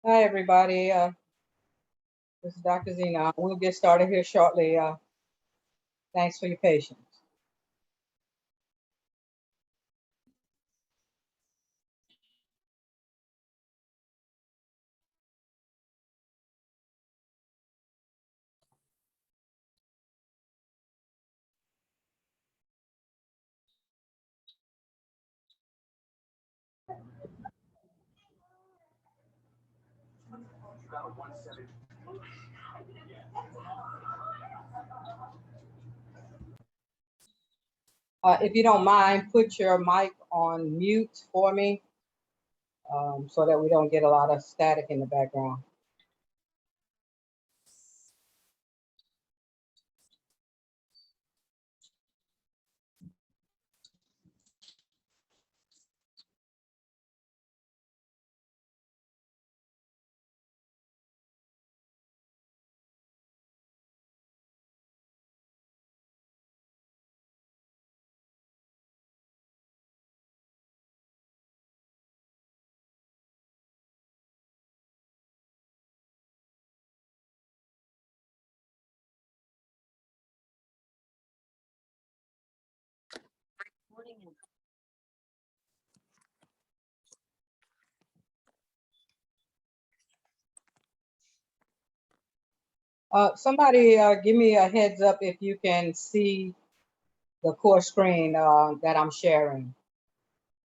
Hi, everybody. This is Dr. Zena. We'll get started here shortly. Thanks for your patience. If you don't mind, put your mic on mute for me so that we don't get a lot of static in the background. Somebody give me a heads up if you can see the course screen that I'm sharing.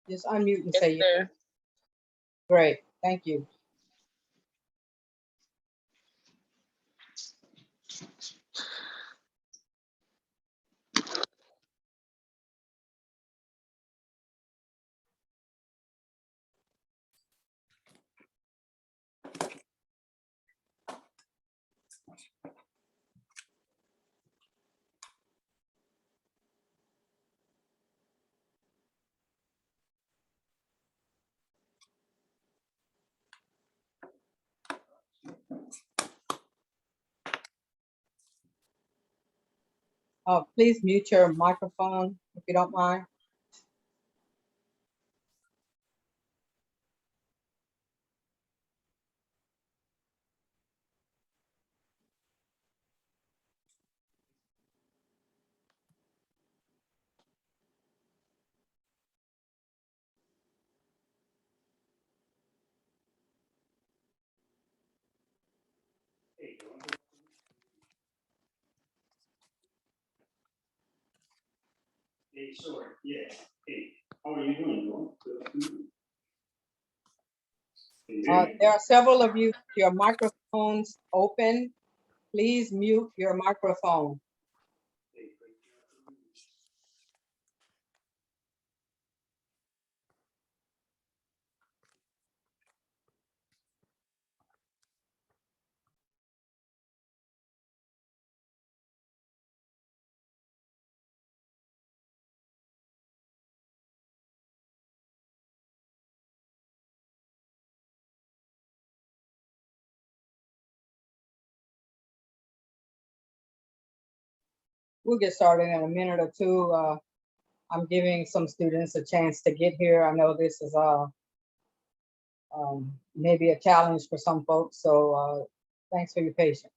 Just unmute and say yes. Great. Thank you. Please mute your microphone if you don't mind. Hey, sure. Yeah. Hey, how are you doing? There are several of you, your microphones open. Please mute your microphone. We'll get started in a minute or two. I'm giving some students a chance to get here. I know this is maybe a challenge for some folks, so thanks for your patience.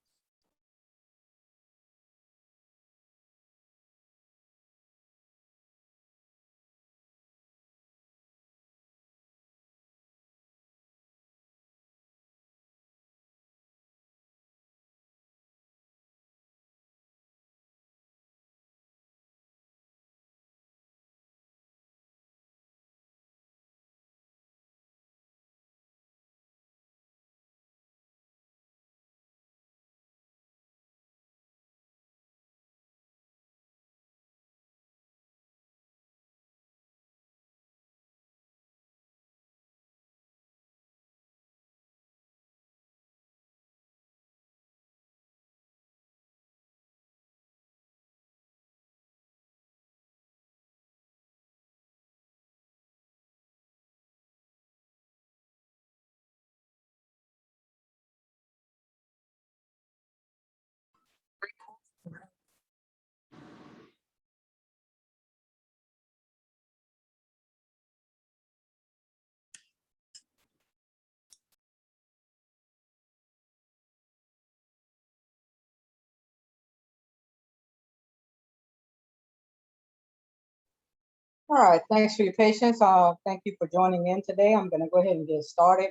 All right, thanks for your patience. Thank you for joining in today. I'm going to go ahead and get started.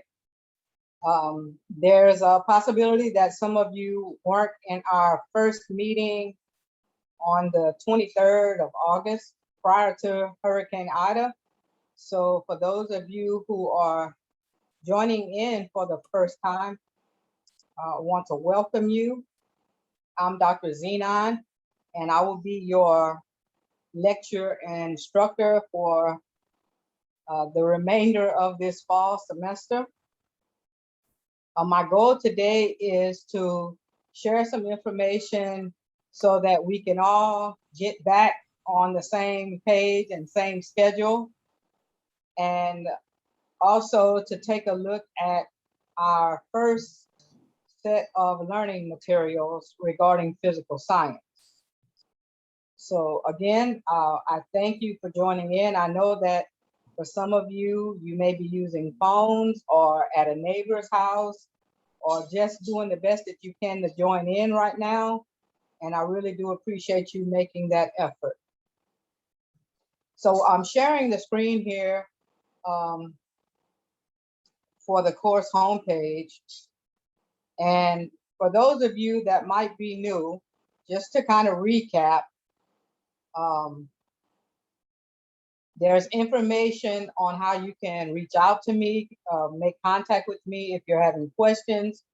There's a possibility that some of you weren't in our first meeting on the 23rd of August prior to Hurricane Ida. So for those of you who are joining in for the first time, I want to welcome you. I'm Dr. Zenon, and I will be your lecture and instructor for the remainder of this fall semester. My goal today is to share some information so that we can all get back on the same page and same schedule, and also to take a look at our first set of learning materials regarding physical science. So again, I thank you for joining in. I know that for some of you, you may be using phones or at a neighbor's house or just doing the best that you can to join in right now. And I really do appreciate you making that effort. So I'm sharing the screen here for the course homepage. And for those of you that might be new, just to kind of recap, there's information on how you can reach out to me, make contact with me if you're having questions.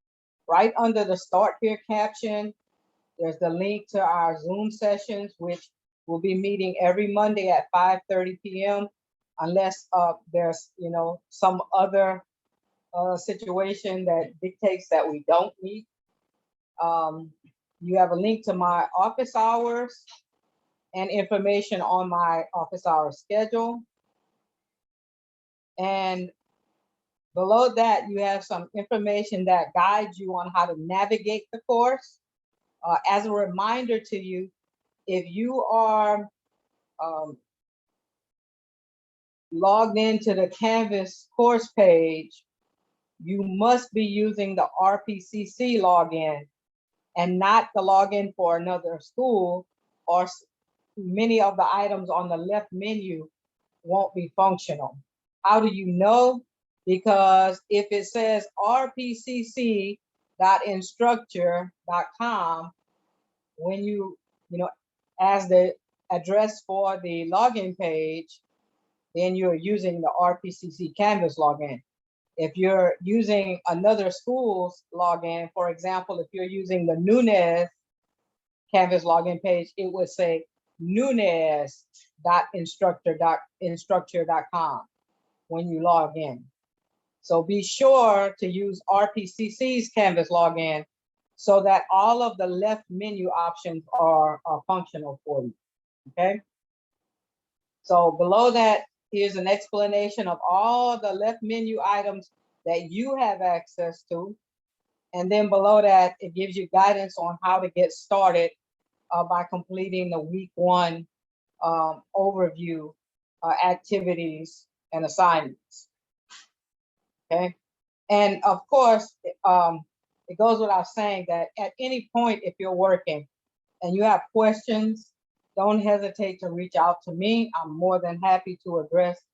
Right under the Start Here caption, there's the link to our Zoom sessions, which will be meeting every Monday at 5:30 p.m. unless there's some other situation that dictates that we don't meet. You have a link to my office hours and information on my office hour schedule. And below that, you have some information that guides you on how to navigate the course. As a reminder to you, if you are logged into the Canvas course page, you must be using the RPCC login and not the login for another school, or many of the items on the left menu won't be functional. How do you know? Because if it says rpcc.instructure.com, when you as the address for the login page, then you're using the RPCC Canvas login. If you're using another school's login, for example, if you're using the Nunez Canvas login page, it would say nunez.instructure.com when you log in. So be sure to use RPCC's Canvas login so that all of the left menu options are functional for you, okay? So below that, here's an explanation of all the left menu items that you have access to. And then below that, it gives you guidance on how to get started by completing the week 1 overview activities and assignments. Okay. And of course, it goes without saying that at any point, if you're working and you have questions, don't hesitate to reach out to me. I'm more than happy to address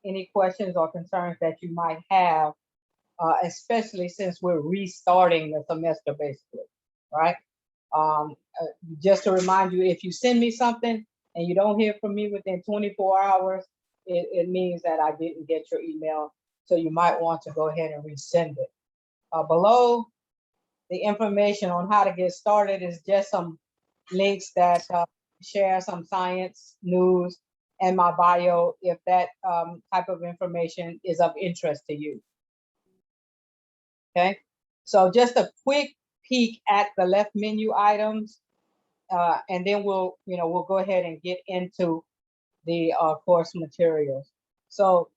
any questions or concerns that you might have, especially since we're restarting the semester, basically, right? Just to remind you, if you send me something and you don't hear from me within 24 hours, it means that I didn't get your email. So you might want to go ahead and resend it. Below the information on how to get started is just some links that share some science news and my bio, if that type of information is of interest to you. Okay, so just a quick peek at the left menu items, and then we'll go ahead and get into the course materials. So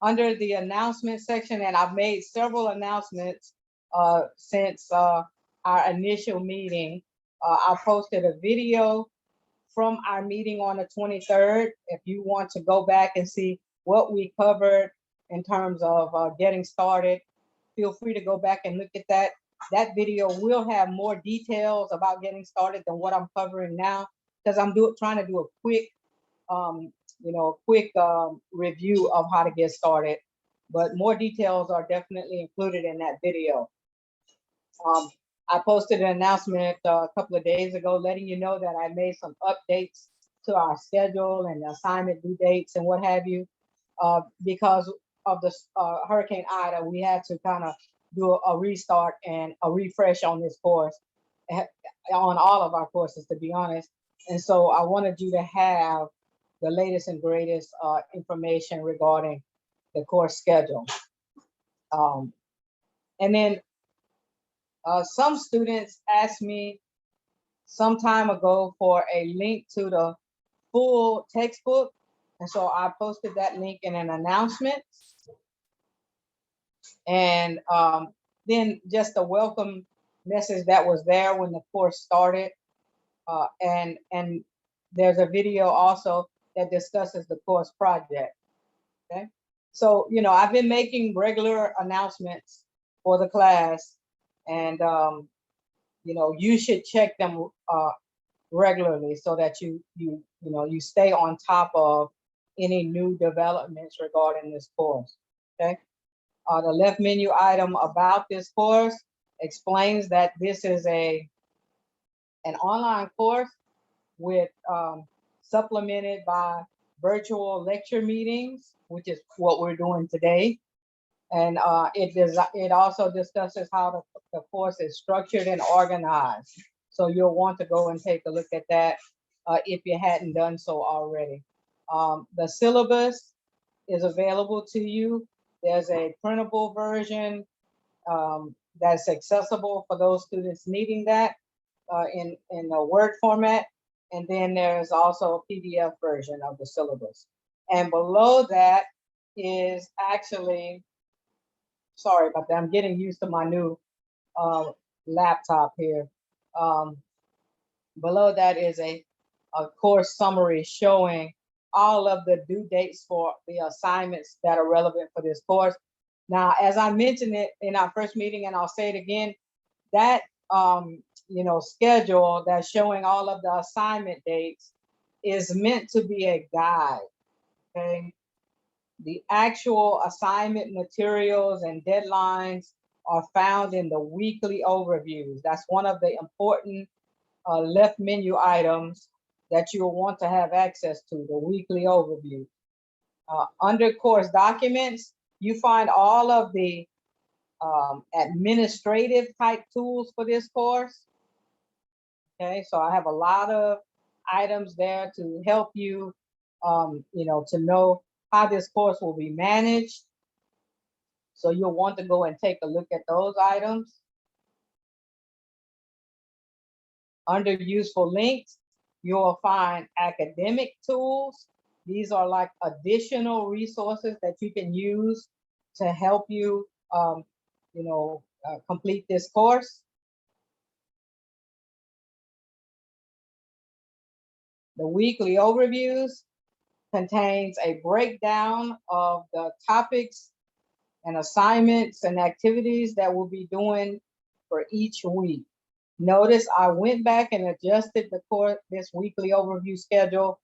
under the announcement section, and I've made several announcements since our initial meeting. I posted a video from our meeting on the 23rd. If you want to go back and see what we covered in terms of getting started, feel free to go back and look at that. That video will have more details about getting started than what I'm covering now, because I'm trying to do a quick you know, a quick review of how to get started, but more details are definitely included in that video. I posted an announcement a couple of days ago letting you know that I made some updates to our schedule and assignment due dates and what have you. Because of the Hurricane Ida, we had to kind of do a restart and a refresh on this course, on all of our courses, to be honest. And so I wanted you to have the latest and greatest information regarding the course schedule. And then some students asked me some time ago for a link to the full textbook. And so I posted that link in an announcement. And then just a welcome message that was there when the course started. And there's a video also that discusses the course project. Okay. So, you know, I've been making regular announcements for the class, and you know, you should check them regularly so that you stay on top of any new developments regarding this course. Okay. The left menu item about this course explains that this is an online course with supplemented by virtual lecture meetings, which is what we're doing today. And it also discusses how the course is structured and organized. So you'll want to go and take a look at that if you hadn't done so already. The syllabus is available to you. There's a printable version that's accessible for those students needing that in a Word format. And then there's also a PDF version of the syllabus. And below that is actually, sorry about that, I'm getting used to my new laptop here. Below that is a course summary showing all of the due dates for the assignments that are relevant for this course. Now, as I mentioned it in our first meeting, and I'll say it again, that you know, schedule that's showing all of the assignment dates is meant to be a guide. Okay. The actual assignment materials and deadlines are found in the weekly overviews. That's one of the important left menu items that you'll want to have access to, the weekly overview. Under course documents, you find all of the administrative type tools for this course. Okay, so I have a lot of items there to help you, you know, to know how this course will be managed. So you'll want to go and take a look at those items. Under useful links, you'll find academic tools. These are like additional resources that you can use to help you, you know, complete this course. The weekly overviews contains a breakdown of the topics and assignments and activities that we'll be doing for each week. Notice I went back and adjusted this weekly overview schedule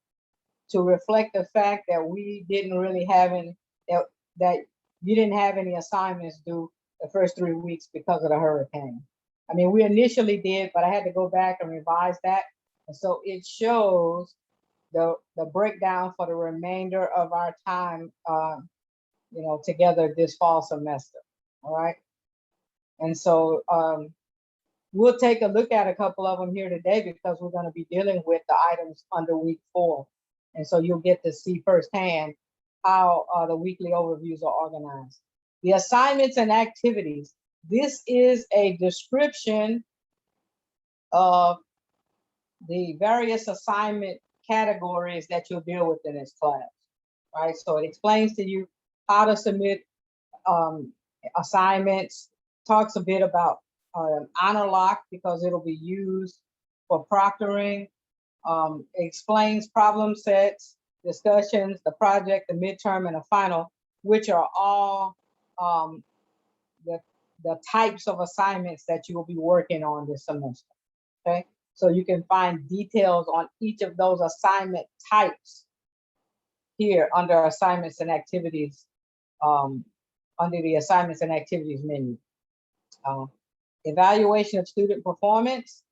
to reflect the fact that we didn't really have any, that you didn't have any assignments due the first 3 weeks because of the hurricane. I mean, we initially did, but I had to go back and revise that. And so it shows the breakdown for the remainder of our time, you know, together this fall semester. All right. And so we'll take a look at a couple of them here today because we're going to be dealing with the items under week 4. And so you'll get to see firsthand how the weekly overviews are organized. The assignments and activities. This is a description of the various assignment categories that you'll deal with in this class, right? So it explains to you how to submit assignments, talks a bit about honor lock because it'll be used for proctoring, explains problem sets, discussions, the project, the midterm, and the final, which are all the types of assignments that you will be working on this semester, okay? So you can find details on each of those assignment types here under assignments and activities, under the assignments and activities menu. Evaluation of student performance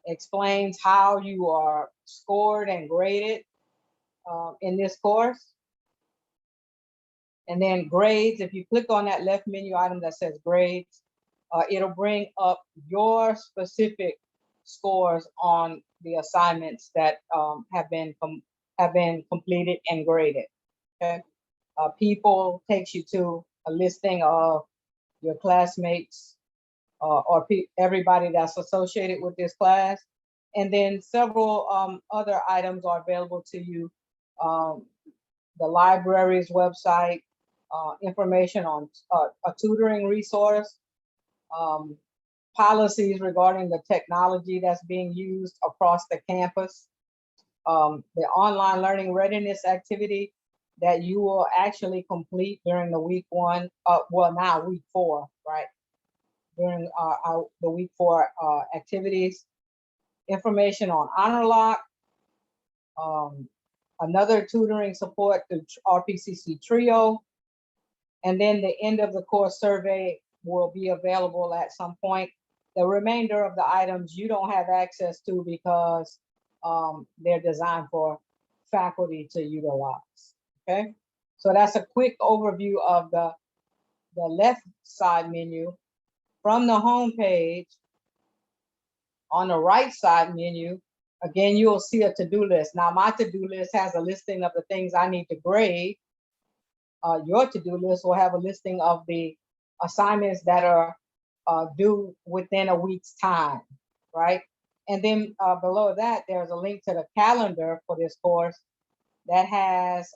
explains how you are scored and graded in this course. And then grades, if you click on that left menu item that says grades, it'll bring up your specific scores on the assignments that have been completed and graded. Okay. People takes you to a listing of your classmates or everybody that's associated with this class. And then several other items are available to you. The library's website, information on a tutoring resource, policies regarding the technology that's being used across the campus, the online learning readiness activity that you will actually complete during the week 1, well now week 4, right? During the week 4 activities, information on Honor Lock, another tutoring support through RPCC Trio, and then the end of the course survey will be available at some point. The remainder of the items you don't have access to because they're designed for faculty to utilize, okay? So that's a quick overview of the left side menu. From the home page, on the right side menu, again, you'll see a to-do list. Now, my to-do list has a listing of the things I need to grade. Your to-do list will have a listing of the assignments that are due within a week's time, right? And then below that, there's a link to the calendar for this course that has,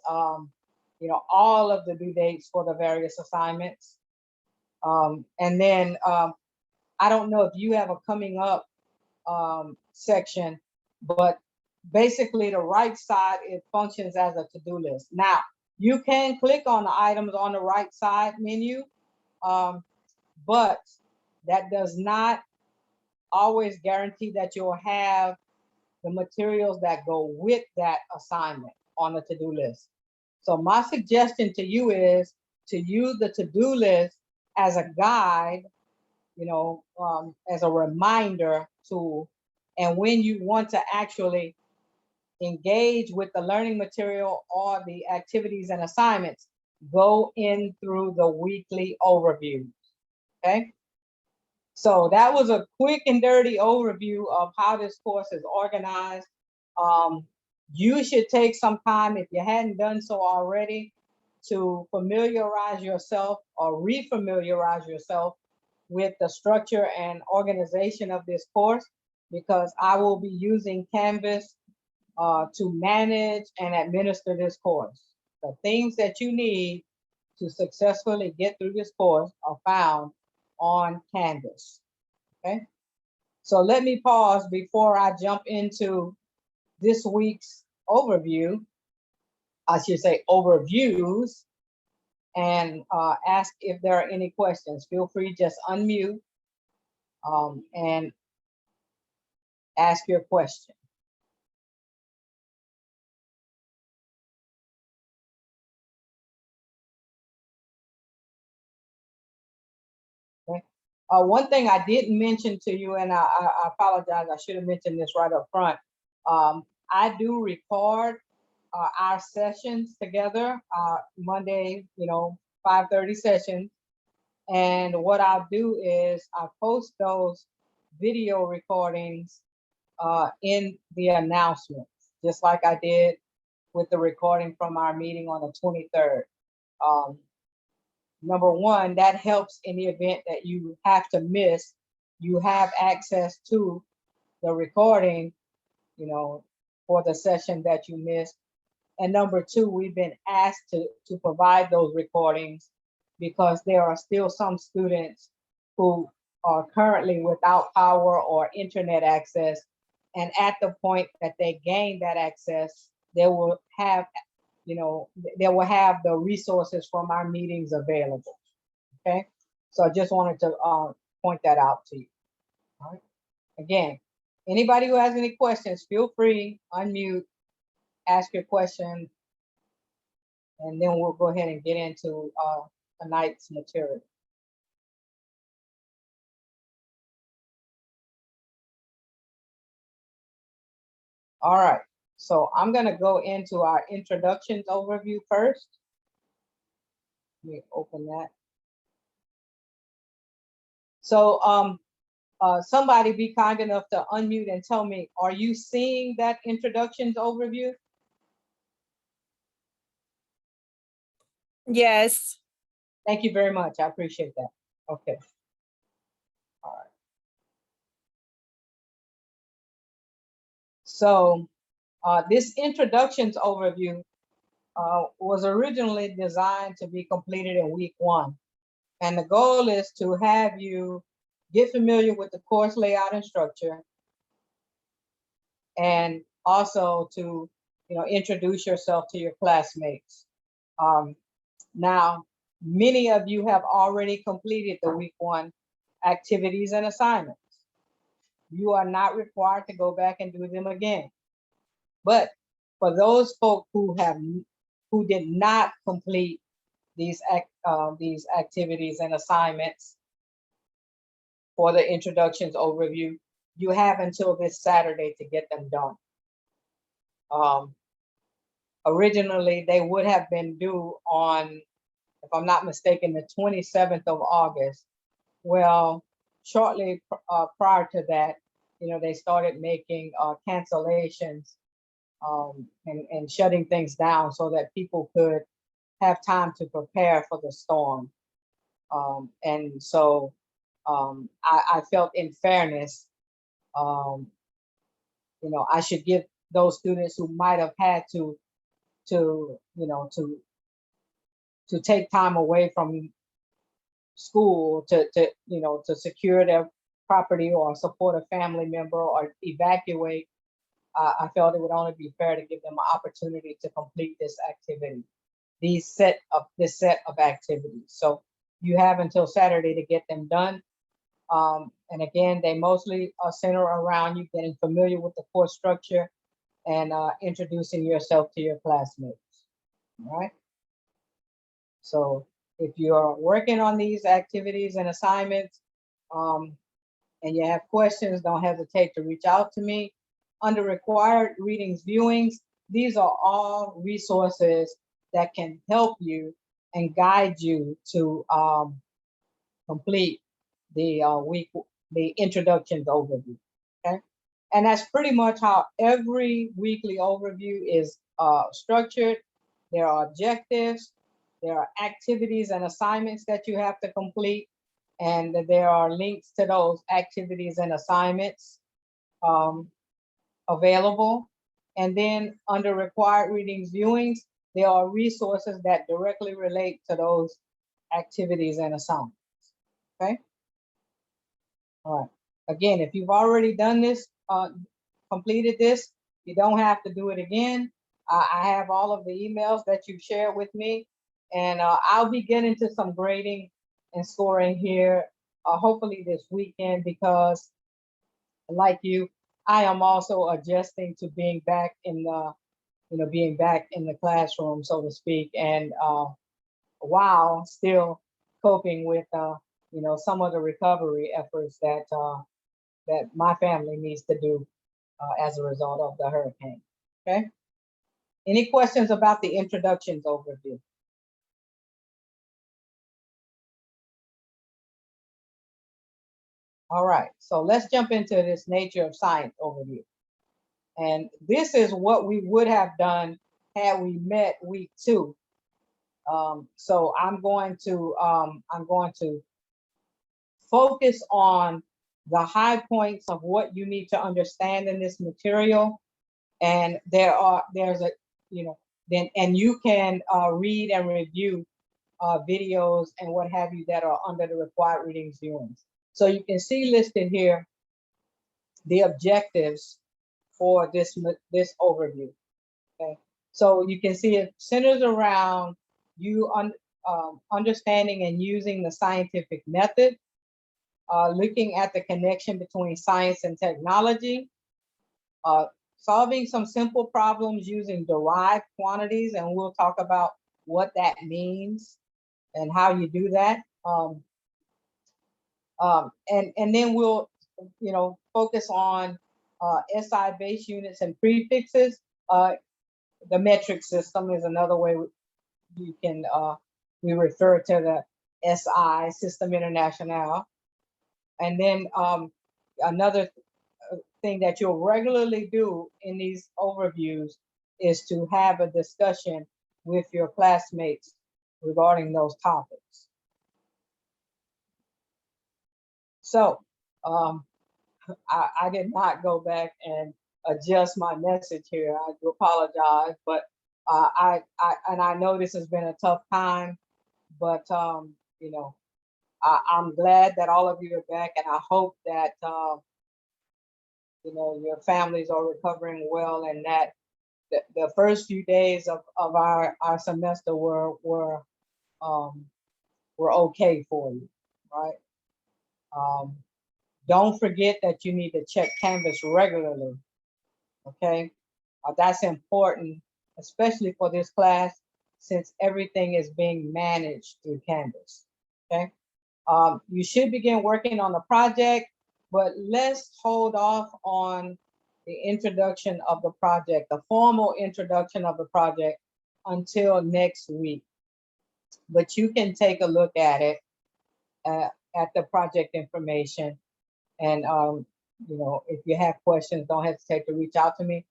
you know, all of the due dates for the various assignments. And then I don't know if you have a coming up section, but basically the right side, it functions as a to-do list. Now, you can click on the items on the right side menu, but that does not always guarantee that you'll have the materials that go with that assignment on the to-do list. So my suggestion to you is to use the to-do list as a guide, you know, as a reminder tool. And when you want to actually engage with the learning material or the activities and assignments, go in through the weekly overview, okay? So that was a quick and dirty overview of how this course is organized. You should take some time, if you hadn't done so already, to familiarize yourself or refamiliarize yourself with the structure and organization of this course, because I will be using Canvas to manage and administer this course. The things that you need to successfully get through this course are found on Canvas, okay? So let me pause before I jump into this week's overview, I should say overviews, and ask if there are any questions. Feel free, just unmute and ask your question. Okay. One thing I didn't mention to you, and I apologize, I should have mentioned this right up front. I do record our sessions together, Monday, you know, 5:30 sessions. And what I'll do is I'll post those video recordings in the announcements, just like I did with the recording from our meeting on the 23rd. Number one, that helps in the event that you have to miss, you have access to the recording, you know, for the session that you missed. And number two, we've been asked to provide those recordings because there are still some students who are currently without power or internet access. And at the point that they gain that access, they will have, you know, they will have the resources from our meetings available, okay? So I just wanted to point that out to you, all right? Again, anybody who has any questions, feel free, unmute, ask your question. and then we'll go ahead and get into tonight's material. All right, so I'm gonna go into our introductions overview first. Let me open that. So somebody be kind enough to unmute and tell me, are you seeing that introductions overview? Yes. Thank you very much. I appreciate that. Okay. All right. So this introductions overview was originally designed to be completed in week 1. And the goal is to have you get familiar with the course layout and structure, and also to introduce yourself to your classmates. Now, many of you have already completed the week 1 activities and assignments. You are not required to go back and do them again. But for those folk who did not complete these activities and assignments for the introductions overview, you have until this Saturday to get them done. Originally, they would have been due on, if I'm not mistaken, the 27th of August. Well, shortly prior to that, they started making cancellations and shutting things down so that people could have time to prepare for the storm. And so I felt, in fairness, I should give those students who might have had to take time away from school to secure their property or support a family member or evacuate. I felt it would only be fair to give them an opportunity to complete this activity, this set of activities. So you have until Saturday to get them done. And again, they mostly center around you getting familiar with the course structure and introducing yourself to your classmates. All right. So if you're working on these activities and assignments, and you have questions, don't hesitate to reach out to me. Under required readings, viewings, these are all resources that can help you and guide you to complete the introductions overview. Okay, and that's pretty much how every weekly overview is structured. There are objectives, there are activities and assignments that you have to complete, and there are links to those activities and assignments available. And then under required readings, viewings, there are resources that directly relate to those activities and assignments. Okay. All right. Again, if you've already done this, completed this, you don't have to do it again. I have all of the emails that you shared with me, and I'll be getting to some grading and scoring here, hopefully this weekend, because like you, I am also adjusting to being back in the classroom, so to speak, and while still coping with some of the recovery efforts that my family needs to do as a result of the hurricane. Okay. Any questions about the introductions overview? All right, so let's jump into this nature of science overview. And this is what we would have done had we met week 2. So I'm going to focus on the high points of what you need to understand in this material. And then you can read and review videos and what have you that are under the required readings viewings. So you can see listed here the objectives for this overview. Okay, so you can see it centers around you understanding and using the scientific method, looking at the connection between science and technology, solving some simple problems using derived quantities, and we'll talk about what that means and how you do that. And then we'll, focus on SI base units and prefixes. The metric system is another way you can, we refer to the SI, System International. And then another thing that you'll regularly do in these overviews is to have a discussion with your classmates regarding those topics. So I did not go back and adjust my message here. I do apologize, but I know this has been a tough time, but I'm glad that all of you are back, and I hope that your families are recovering well, and that the first few days of our semester were okay for you, right? Don't forget that you need to check Canvas regularly, okay? That's important, especially for this class, since everything is being managed through Canvas, okay? You should begin working on the project, but let's hold off on the introduction of the project, the formal introduction of the project, until next week. But you can take a look at it, at the project information. And, if you have questions, don't hesitate to reach out to me.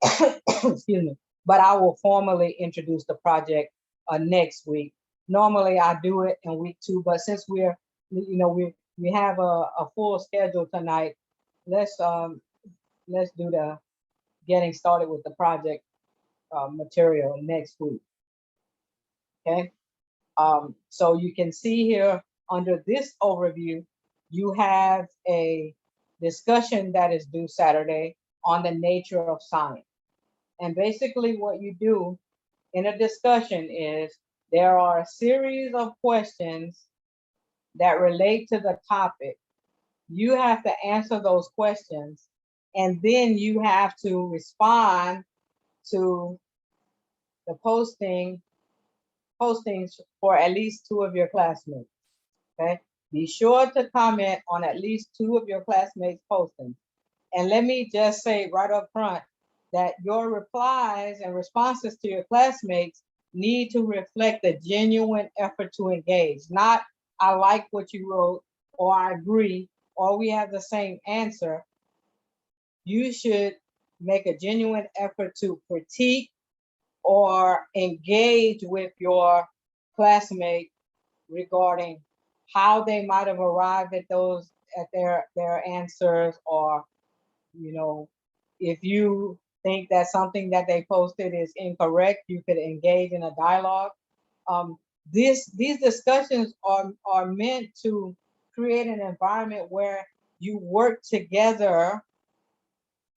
Excuse me. But I will formally introduce the project next week. Normally I do it in week 2, but since we have a full schedule tonight, let's do the getting started with the project material next week. Okay. So you can see here under this overview, you have a discussion that is due Saturday on the nature of science. And basically what you do in a discussion is there are a series of questions that relate to the topic. You have to answer those questions, and then you have to respond to the postings for at least 2 of your classmates, okay? Be sure to comment on at least 2 of your classmates' postings. And let me just say right up front that your replies and responses to your classmates need to reflect a genuine effort to engage, not I like what you wrote, or I agree, or we have the same answer. You should make a genuine effort to critique or engage with your classmate regarding how they might have arrived at their answers, or if you think that something that they posted is incorrect, you could engage in a dialogue. These discussions are meant to create an environment where you work together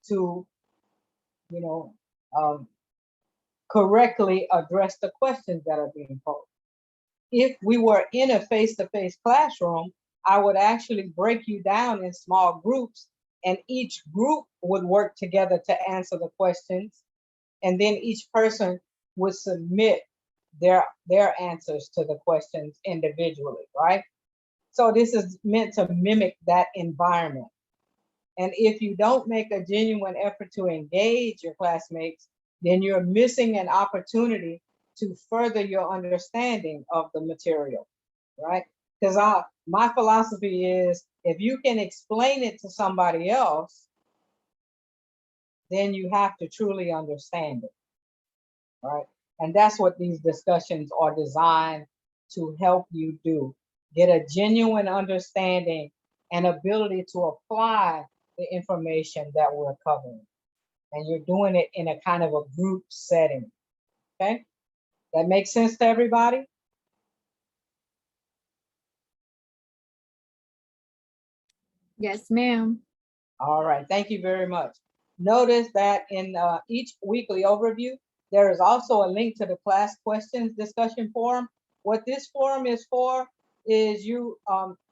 to correctly address the questions that are being posed. If we were in a face-to-face classroom, I would actually break you down in small groups, and each group would work together to answer the questions. And then each person would submit their answers to the questions individually, right? So this is meant to mimic that environment. And if you don't make a genuine effort to engage your classmates, then you're missing an opportunity to further your understanding of the material, right? Because my philosophy is, if you can explain it to somebody else, then you have to truly understand it, right? And that's what these discussions are designed to help you do. Get a genuine understanding and ability to apply the information that we're covering. And you're doing it in a kind of a group setting, okay? That makes sense to everybody? Yes, ma'am. All right, thank you very much. Notice that in each weekly overview, there is also a link to the class questions discussion forum. What this forum is for is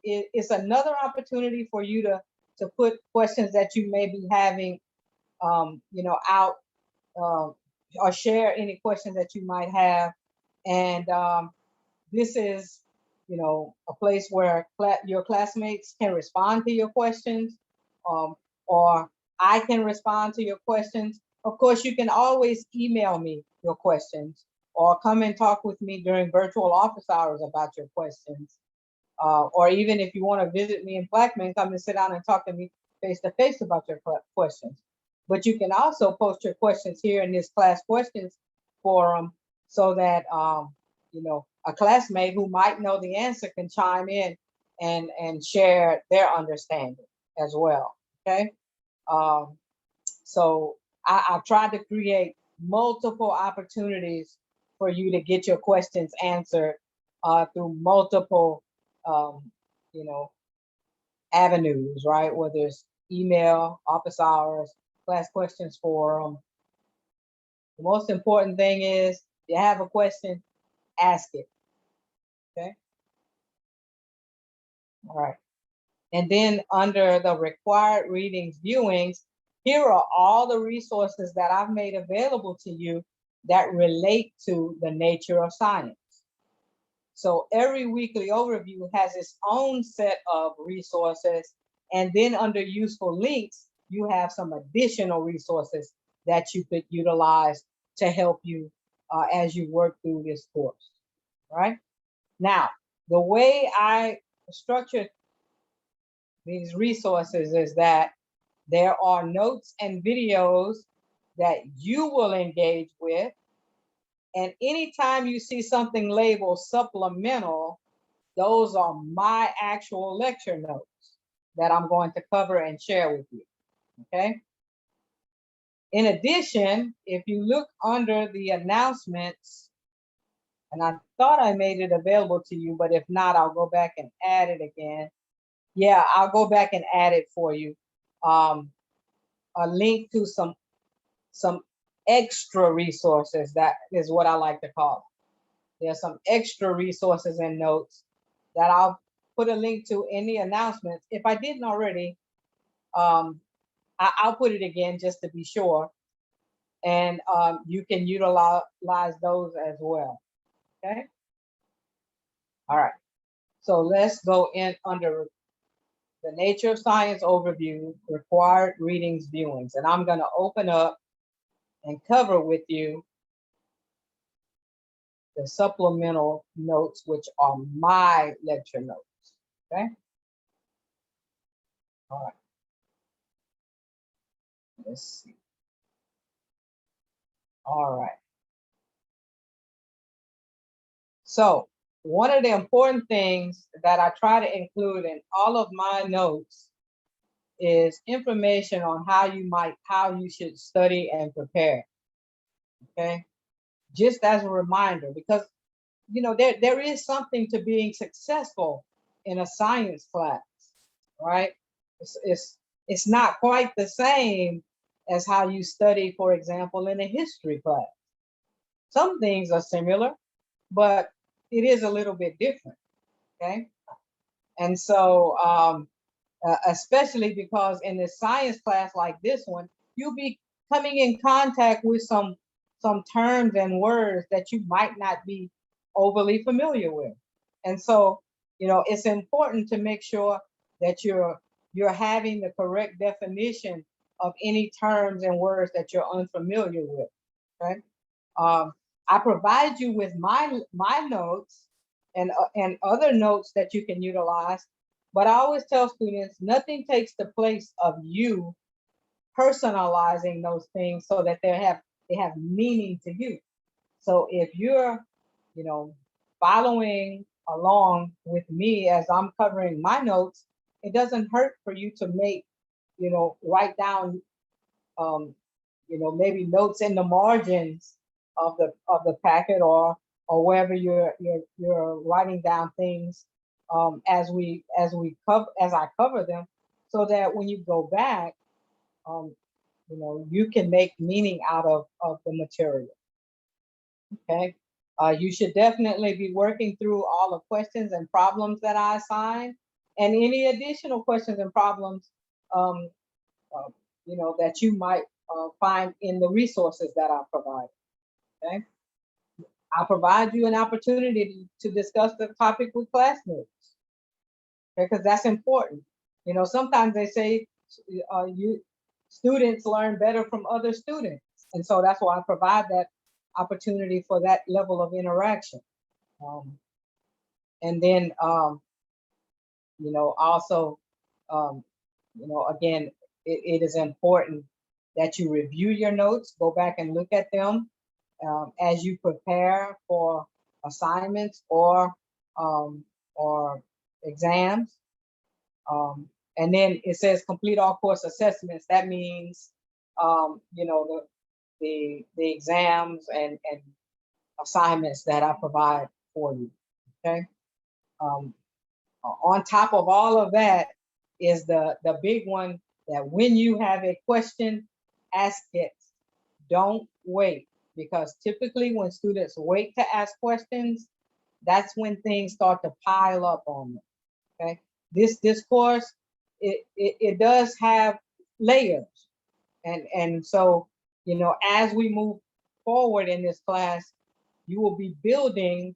it's another opportunity for you to put questions that you may be having, out, or share any questions that you might have And this is, a place where your classmates can respond to your questions, or I can respond to your questions. Of course, you can always email me your questions or come and talk with me during virtual office hours about your questions. Or even if you want to visit me in Blackman, come and sit down and talk to me face to face about your questions. But you can also post your questions here in this class questions forum so that, a classmate who might know the answer can chime in and share their understanding as well, okay? So I tried to create multiple opportunities for you to get your questions answered through multiple, you know, avenues, right? Whether it's email, office hours, class questions forum. The most important thing is, if you have a question, ask it, okay? All right. And then under the required readings viewings, here are all the resources that I've made available to you that relate to the nature of science. So every weekly overview has its own set of resources. And then under useful links, you have some additional resources that you could utilize to help you as you work through this course, right? Now, the way I structured these resources is that there are notes and videos that you will engage with. And anytime you see something labeled supplemental, those are my actual lecture notes that I'm going to cover and share with you, okay? In addition, if you look under the announcements, and I thought I made it available to you, but if not, I'll go back and add it again. Yeah, I'll go back and add it for you. A link to some extra resources, that is what I like to call it. There's some extra resources and notes that I'll put a link to in the announcements. If I didn't already, I'll put it again just to be sure. And you can utilize those as well, okay? All right, so let's go in under the nature of science overview, required readings viewings. And I'm gonna open up and cover with you the supplemental notes, which are my lecture notes, okay? All right, let's see. All right. So one of the important things that I try to include in all of my notes is information on how you should study and prepare, okay? Just as a reminder, because there is something to being successful in a science class, right? It's not quite the same as how you study, for example, in a history class. Some things are similar, but it is a little bit different, okay? And so, especially because in a science class like this one, you'll be coming in contact with some terms and words that you might not be overly familiar with. And so, it's important to make sure that you're having the correct definition of any terms and words that you're unfamiliar with, okay? I provide you with my notes and other notes that you can utilize, but I always tell students nothing takes the place of you personalizing those things so that they have meaning to you. So if you're, following along with me as I'm covering my notes, it doesn't hurt for you to make, write down, maybe notes in the margins of the packet or wherever you're writing down things as I cover them, so that when you go back, you can make meaning out of the material. Okay. You should definitely be working through all the questions and problems that I assign, and any additional questions and problems, that you might find in the resources that I provide. Okay. I'll provide you an opportunity to discuss the topic with classmates, because that's important. You know, sometimes they say students learn better from other students. And so that's why I provide that opportunity for that level of interaction. And then, you know, also, you know, again, it is important that you review your notes, go back and look at them as you prepare for assignments or exams. And then it says complete all course assessments. That means, you know, the exams and assignments that I provide for you, okay? On top of all of that is the big one, that when you have a question, ask it. Don't wait, because typically when students wait to ask questions, that's when things start to pile up on them, okay? This course, it does have layers. And so, you know, as we move forward in this class, you will be building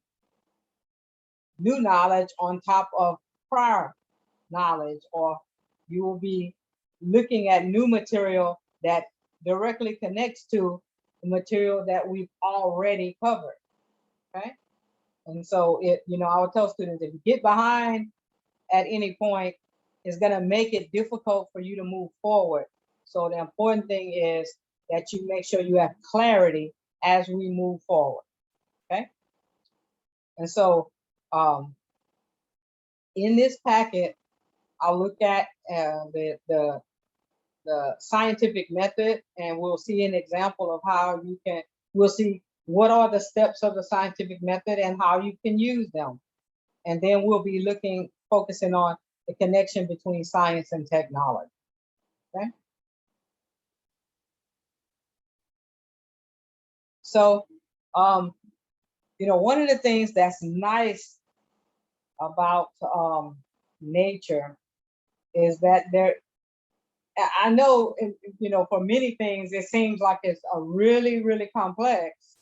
new knowledge on top of prior knowledge, or you will be looking at new material that directly connects to the material that we've already covered, okay? And so you know, I would tell students, if you get behind at any point, it's gonna make it difficult for you to move forward. So the important thing is that you make sure you have clarity as we move forward, okay? And so in this packet, I'll look at the scientific method, and we'll see an example of how you can, we'll see what are the steps of the scientific method and how you can use them. And then we'll be focusing on the connection between science and technology, okay? So, you know, one of the things that's nice about nature is that I know, you know, for many things, it seems like it's a really, really complex,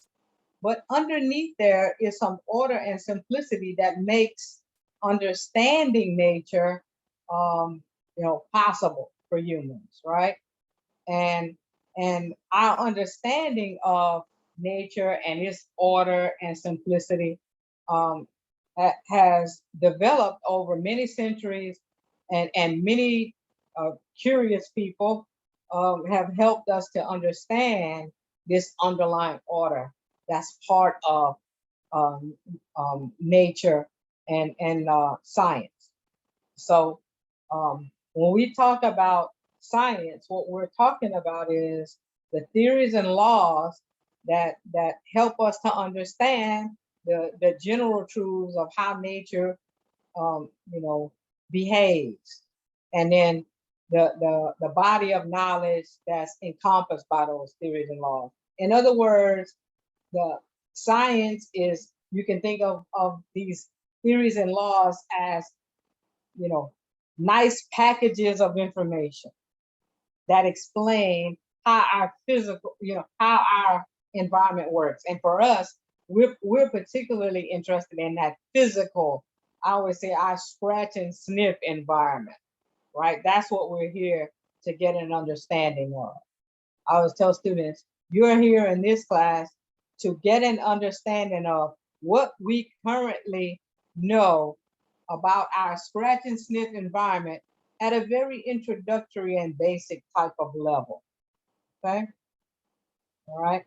but underneath there is some order and simplicity that makes understanding nature, you know, possible for humans, right? And our understanding of nature and its order and simplicity has developed over many centuries, and many curious people have helped us to understand this underlying order that's part of nature and science. So when we talk about science, what we're talking about is the theories and laws that help us to understand the general truths of how nature you know, behaves, and then the body of knowledge that's encompassed by those theories and laws. In other words, the science is, you can think of these theories and laws as, you know, nice packages of information that explain how our physical, you know, how our environment works. And for us, we're particularly interested in that physical, I always say, our scratch and sniff environment, right? That's what we're here to get an understanding of. I always tell students, you're here in this class to get an understanding of what we currently know about our scratch and sniff environment at a very introductory and basic type of level, okay? All right.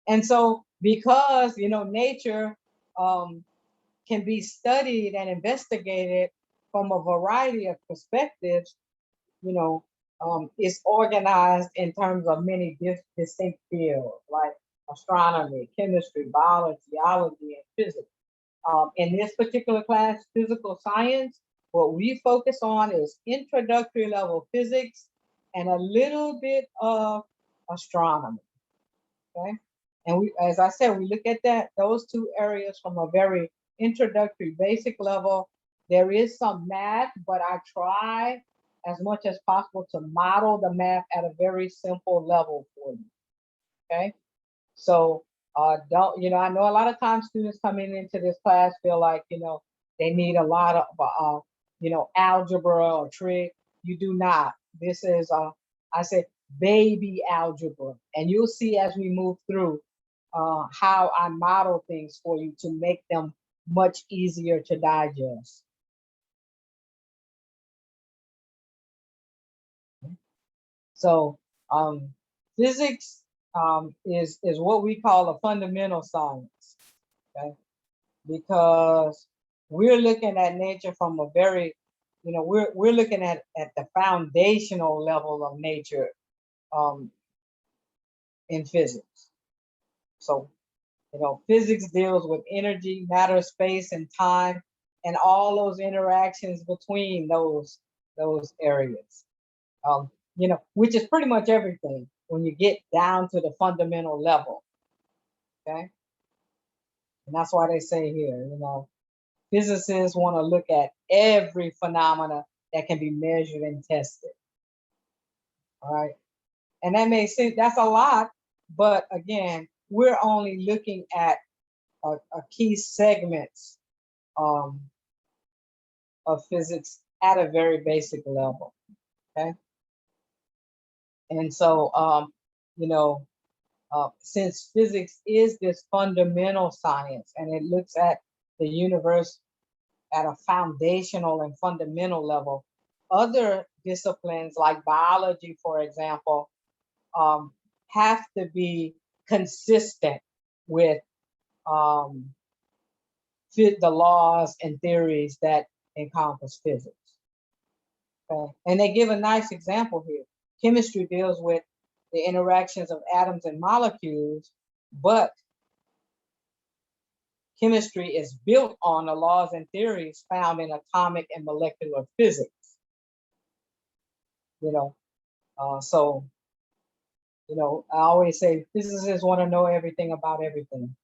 And so because, you know, nature can be studied and investigated from a variety of perspectives, you know, it's organized in terms of many distinct fields like astronomy, chemistry, biology, geology, and physics. In this particular class, physical science, what we focus on is introductory level physics and a little bit of astronomy, okay? And we, as I said, we look at those two areas from a very introductory basic level. There is some math, but I try as much as possible to model the math at a very simple level for you, okay? So Don't, I know a lot of times students coming into this class feel like, they need a lot of, algebra or trig. You do not. This is, I said, baby algebra. And you'll see as we move through how I model things for you to make them much easier to digest. So physics is what we call a fundamental science, okay? Because we're looking at nature from a very, we're looking at the foundational level of nature in physics. So, physics deals with energy, matter, space, and time, and all those interactions between those areas. Which is pretty much everything when you get down to the fundamental level. Okay. And that's why they say here, physicists want to look at every phenomena that can be measured and tested. All right. And that may seem, that's a lot, but again, we're only looking at a key segments of physics at a very basic level. Okay. And so, since physics is this fundamental science and it looks at the universe at a foundational and fundamental level, other disciplines like biology, for example, have to be consistent with the laws and theories that encompass physics. Okay. And they give a nice example here. Chemistry deals with the interactions of atoms and molecules, but chemistry is built on the laws and theories found in atomic and molecular physics. So, I always say physicists want to know everything about everything.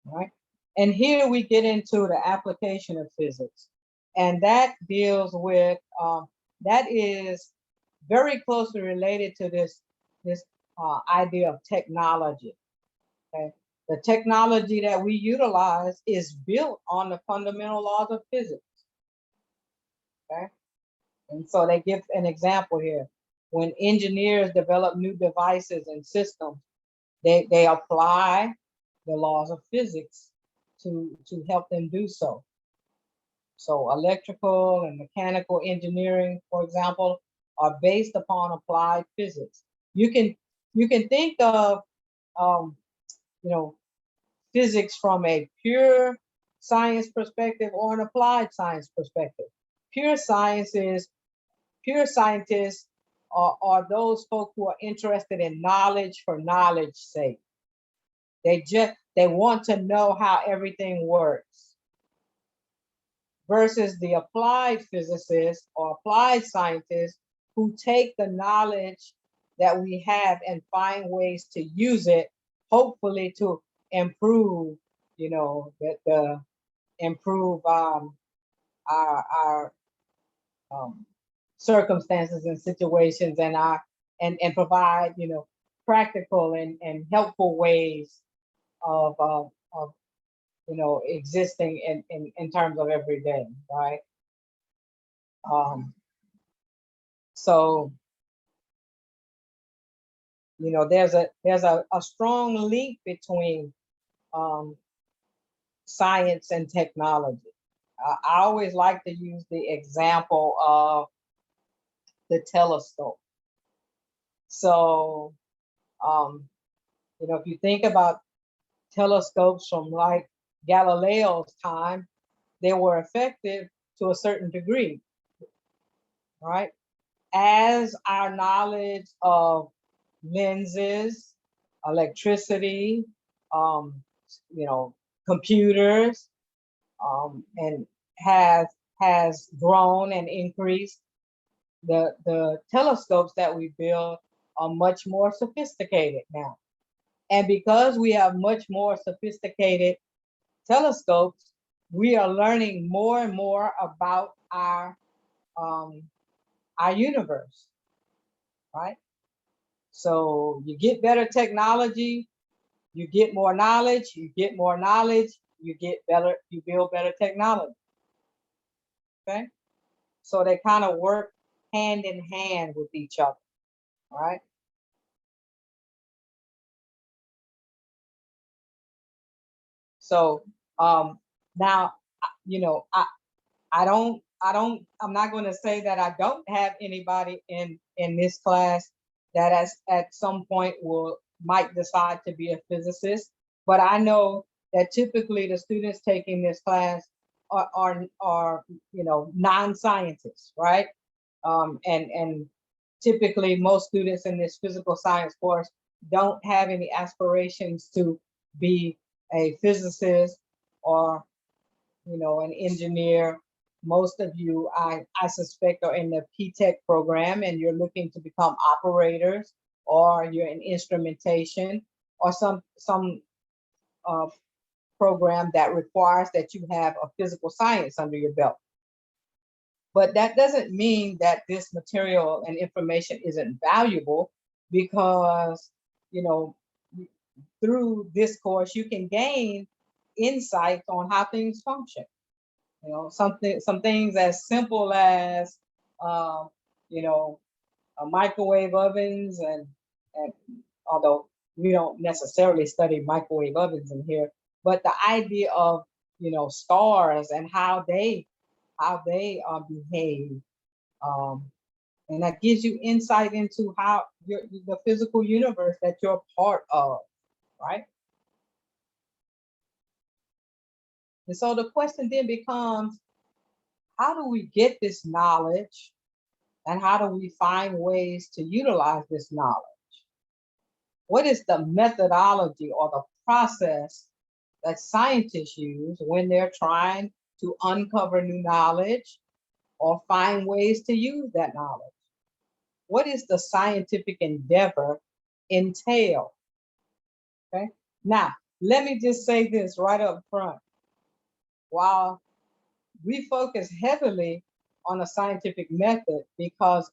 All right. And here we get into the application of physics. And that deals with, that is very closely related to this idea of technology. Okay. The technology that we utilize is built on the fundamental laws of physics. Okay. And so they give an example here. When engineers develop new devices and systems, they apply the laws of physics to help them do so. So electrical and mechanical engineering, for example, are based upon applied physics. You can think of physics from a pure science perspective or an applied science perspective. Pure scientists are those folk who are interested in knowledge for knowledge's sake. They want to know how everything works. Versus the applied physicists or applied scientists who take the knowledge that we have and find ways to use it, hopefully to improve, improve our circumstances and situations and provide, practical and helpful ways of existing in terms of every day, right? So, there's a strong link between science and technology. I always like to use the example of the telescope. So, if you think about telescopes from like Galileo's time, they were effective to a certain degree, right? As our knowledge of lenses, electricity, computers, and has grown and increased, the telescopes that we build are much more sophisticated now. And because we have much more sophisticated telescopes, we are learning more and more about our universe. right? So you get better technology, you get more knowledge, you get more knowledge, you get better, you build better technology. Okay, so they kind of work hand in hand with each other, right? So now, you know, I'm not going to say that I don't have anybody in this class that at some point might decide to be a physicist, but I know that typically the students taking this class are you know, non-scientists, right? And typically most students in this physical science course don't have any aspirations to be a physicist or, you know, an engineer. Most of you, I suspect, are in the P-Tech program and you're looking to become operators, or you're in instrumentation, or some program that requires that you have a physical science under your belt. But that doesn't mean that this material and information isn't valuable, because, you know, through this course, you can gain insights on how things function. You know, some things as simple as, you know, microwave ovens, and although we don't necessarily study microwave ovens in here, but the idea of, you know, stars and how they behave, and that gives you insight into how the physical universe that you're part of, right? And so the question then becomes, how do we get this knowledge, and how do we find ways to utilize this knowledge? What is the methodology or the process that scientists use when they're trying to uncover new knowledge or find ways to use that knowledge? What is the scientific endeavor entail? Okay. Now, let me just say this right up front. While we focus heavily on the scientific method because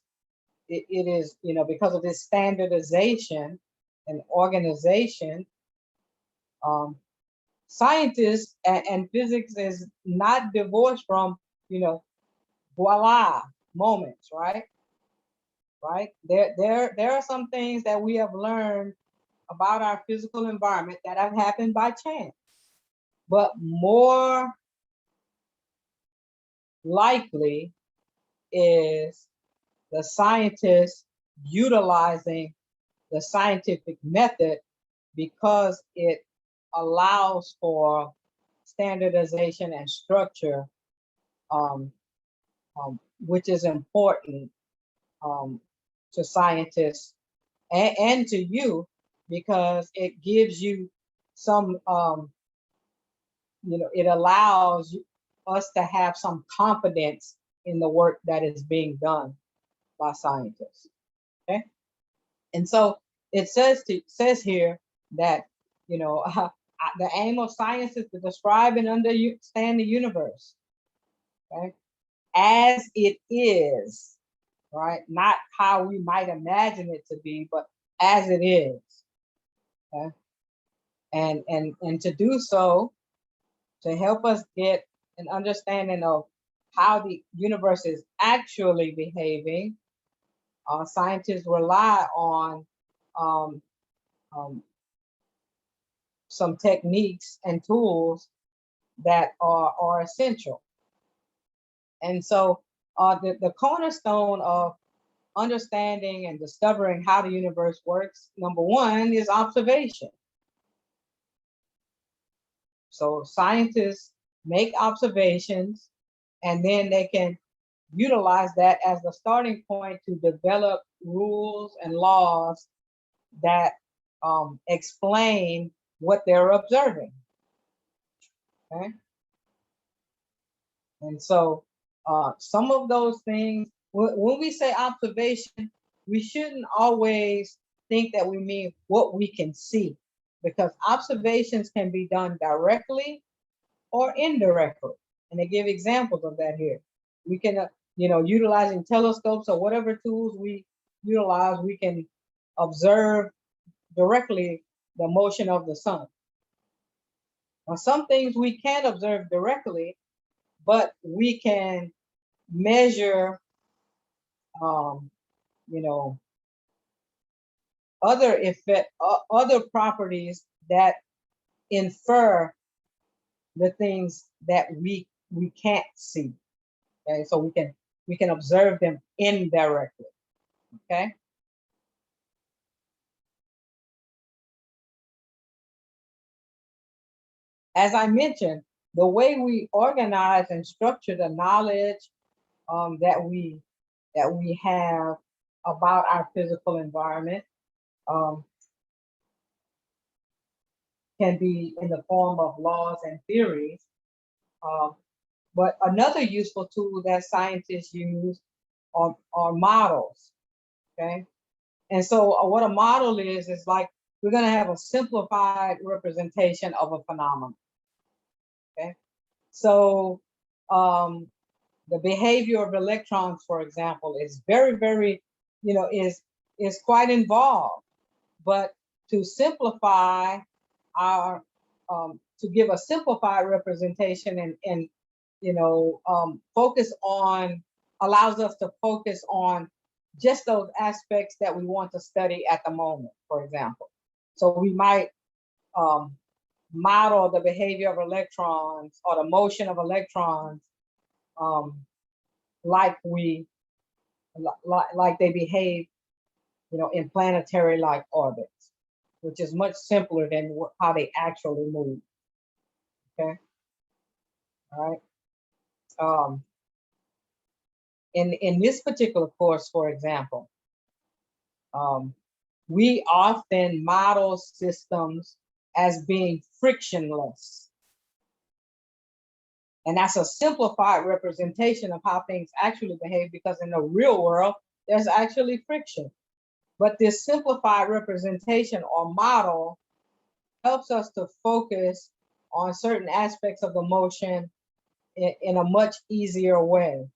it is, you know, because of this standardization and organization, scientists and physics is not divorced from, you know, voila moments, right? Right? There are some things that we have learned about our physical environment that have happened by chance. But more likely is the scientists utilizing the scientific method because it allows for standardization and structure, which is important to scientists and to you, because it gives you some, you know, it allows us to have some confidence in the work that is being done by scientists. Okay, and so it says here that, you know, the aim of science is to describe and understand the universe, okay, as it is, right? Not how we might imagine it to be, but as it is. Okay, and to do so, to help us get an understanding of how the universe is actually behaving, scientists rely on um, um, some techniques and tools that are essential. And so the cornerstone of understanding and discovering how the universe works, number one, is observation. So scientists make observations, and then they can utilize that as the starting point to develop rules and laws that explain what they're observing. Okay. And so some of those things, when we say observation, we shouldn't always think that we mean what we can see, because observations can be done directly or indirectly. And they give examples of that here. We can, you know, utilizing telescopes or whatever tools we utilize, we can observe directly the motion of the sun. Now, some things we can't observe directly, but we can measure, you know, other effect, other properties that infer the things that we can't see. Okay, so we can observe them indirectly. Okay. As I mentioned, the way we organize and structure the knowledge that we have about our physical environment can be in the form of laws and theories. But another useful tool that scientists use are models. Okay. And so what a model is like we're going to have a simplified representation of a phenomenon. Okay. So the behavior of electrons, for example, is very, is quite involved. But to simplify our, to give a simplified representation and focus on, allows us to focus on just those aspects that we want to study at the moment, for example. So we might model the behavior of electrons or the motion of electrons like they behave, in planetary-like orbits, which is much simpler than how they actually move. Okay. All right. In this particular course, for example, we often model systems as being frictionless. And that's a simplified representation of how things actually behave, because in the real world, there's actually friction. But this simplified representation or model helps us to focus on certain aspects of the motion in a much easier way.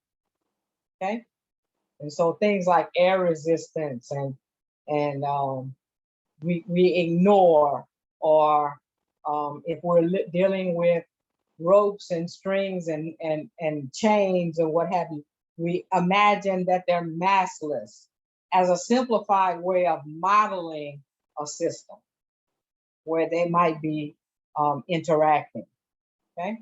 Okay. And so things like air resistance and we ignore, or if we're dealing with ropes and strings and chains and what have you, we imagine that they're massless as a simplified way of modeling a system where they might be interacting. Okay.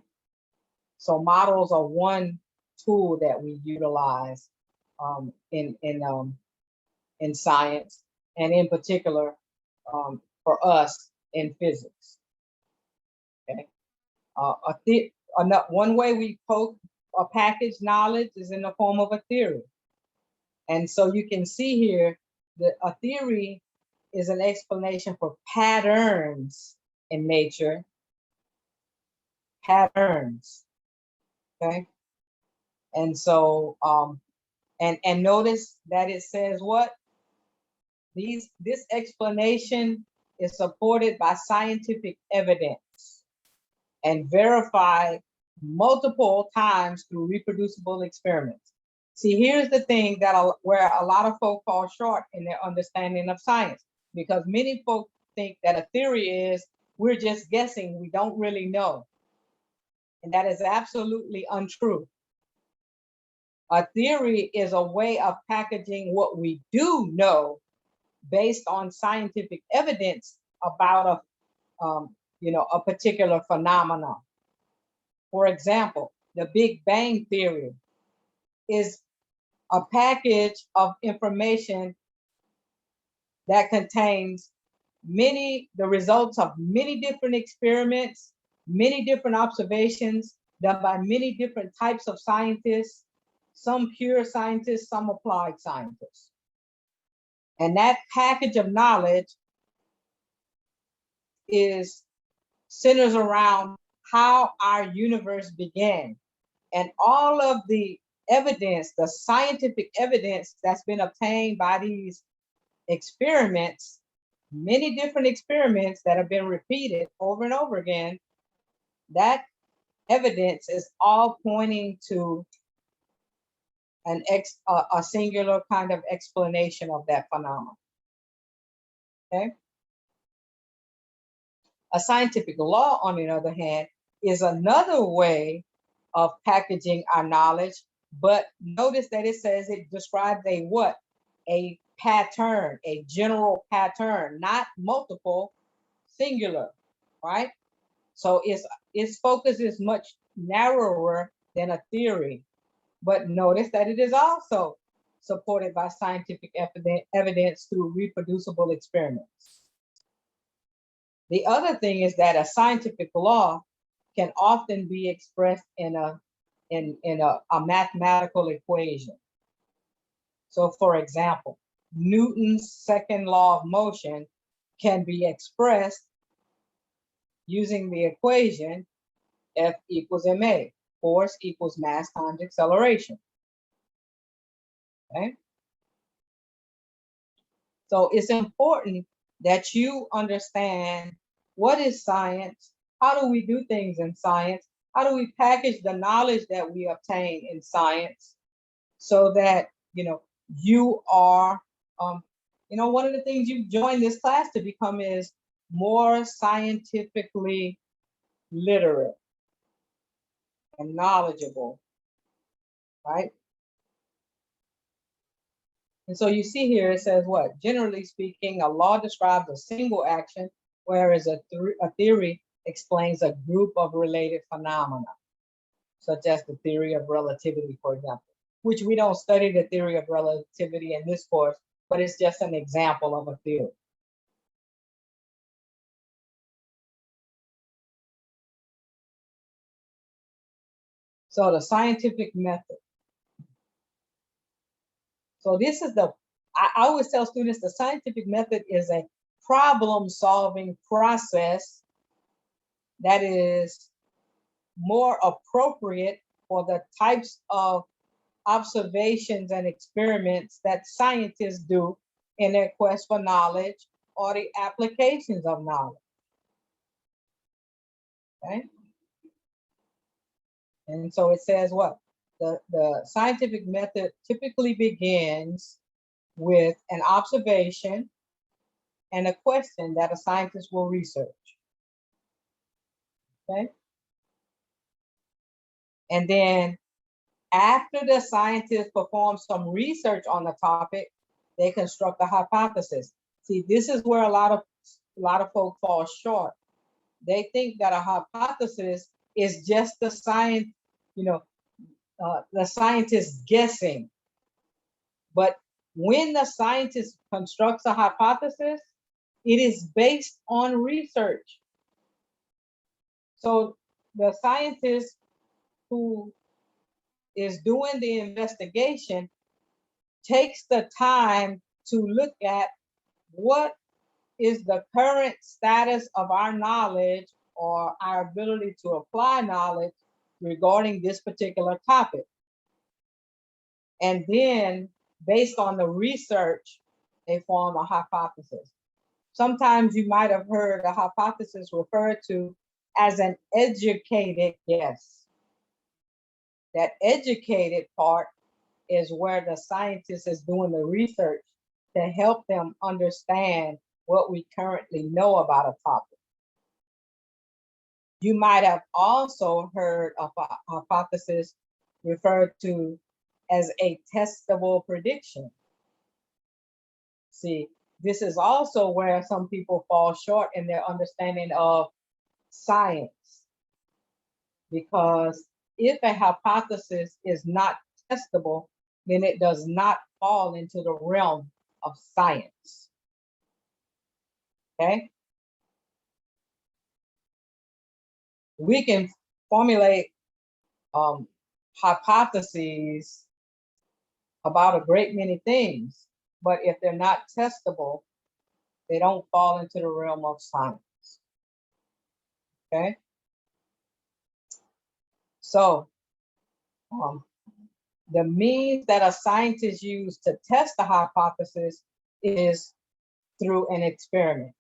So models are one tool that we utilize in science, and in particular for us in physics. Okay. One way we package knowledge is in the form of a theory. And so you can see here that a theory is an explanation for patterns in nature. Patterns. Okay. And so and notice that it says what? This explanation is supported by scientific evidence and verified multiple times through reproducible experiments. See, here's the thing where a lot of folk fall short in their understanding of science, because many folk think that a theory is we're just guessing, we don't really know. And that is absolutely untrue. A theory is a way of packaging what we do know based on scientific evidence about a particular phenomenon. For example, the Big Bang Theory is a package of information that contains the results of many different experiments, many different observations done by many different types of scientists, some pure scientists, some applied scientists. And that package of knowledge centers around how our universe began. And all of the evidence, the scientific evidence that's been obtained by these experiments, many different experiments that have been repeated over and over again, that evidence is all pointing to a singular kind of explanation of that phenomenon. Okay. A scientific law, on the other hand, is another way of packaging our knowledge, but notice that it says it describes a what? A pattern, a general pattern, not multiple, singular, right? So its focus is much narrower than a theory, but notice that it is also supported by scientific evidence through reproducible experiments. The other thing is that a scientific law can often be expressed in a mathematical equation. So for example, Newton's second law of motion can be expressed using the equation F equals ma, force equals mass times acceleration. Okay. So it's important that you understand what is science, how do we do things in science, how do we package the knowledge that we obtain in science, so that you are one of the things you join this class to become is more scientifically literate and knowledgeable, right? And so you see here, it says what? Generally speaking, a law describes a single action, whereas a theory explains a group of related phenomena, such as the theory of relativity, for example, which we don't study the theory of relativity in this course, but it's just an example of a theory. So the scientific method. So this is I always tell students the scientific method is a problem-solving process that is more appropriate for the types of observations and experiments that scientists do in their quest for knowledge or the applications of knowledge. Okay. And so it says what? The scientific method typically begins with an observation and a question that a scientist will research. Okay. And then after the scientist performs some research on the topic, they construct a hypothesis. See, this is where a lot of folk fall short. They think that a hypothesis is just the science, the scientist guessing. But when the scientist constructs a hypothesis, it is based on research. So the scientist who is doing the investigation takes the time to look at what is the current status of our knowledge or our ability to apply knowledge regarding this particular topic. And then based on the research, they form a hypothesis. Sometimes you might have heard a hypothesis referred to as an educated guess. That educated part is where the scientist is doing the research to help them understand what we currently know about a topic. You might have also heard of a hypothesis referred to as a testable prediction. See, this is also where some people fall short in their understanding of science, because if a hypothesis is not testable, then it does not fall into the realm of science. Okay? We can formulate hypotheses about a great many things, but if they're not testable, they don't fall into the realm of science. Okay? So, the means that a scientist uses to test a hypothesis is through an experiment.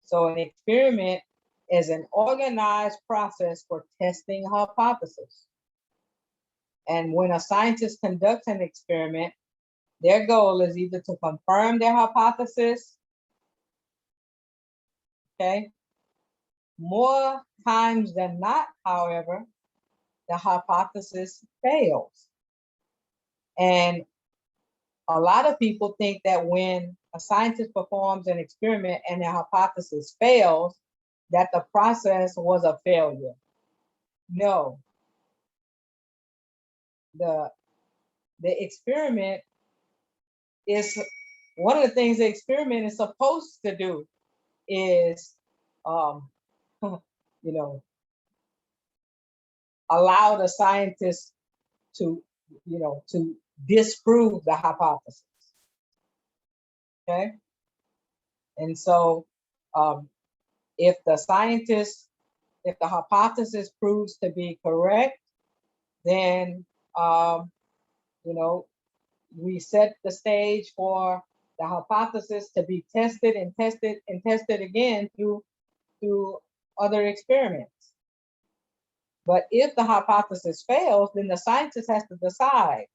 So an experiment is an organized process for testing a hypothesis. And when a scientist conducts an experiment, their goal is either to confirm their hypothesis, okay? More times than not, however, the hypothesis fails. And a lot of people think that when a scientist performs an experiment and the hypothesis fails, that the process was a failure. No. The experiment is, one of the things the experiment is supposed to do is, you know, allow the scientists to, to disprove the hypothesis. Okay. And so if the hypothesis proves to be correct, then, we set the stage for the hypothesis to be tested and tested and tested again through other experiments. But if the hypothesis fails, then the scientist has to decide,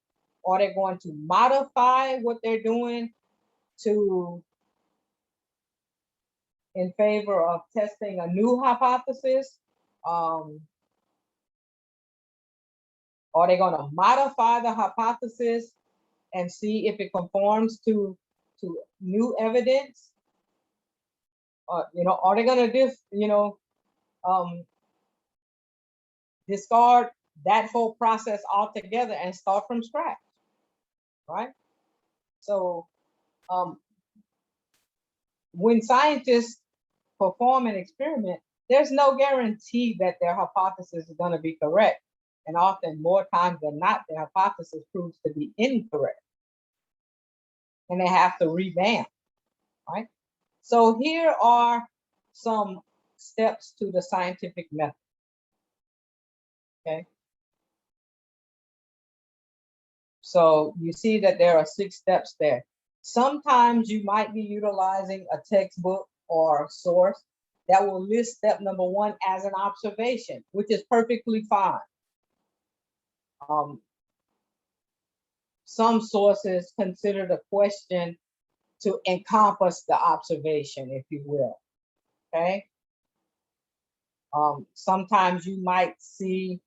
are they going to modify what they're doing in favor of testing a new hypothesis? Are they going to modify the hypothesis and see if it conforms to new evidence? Are they going to just, discard that whole process altogether and start from scratch, right? So when scientists perform an experiment, there's no guarantee that their hypothesis is going to be correct. And often, more times than not, their hypothesis proves to be incorrect. And they have to revamp, right? So here are some steps to the scientific method, okay? So you see that there are 6 steps there. Sometimes you might be utilizing a textbook or source that will list step number 1 as an observation, which is perfectly fine. Some sources consider the question to encompass the observation, if you will, okay? Sometimes you might see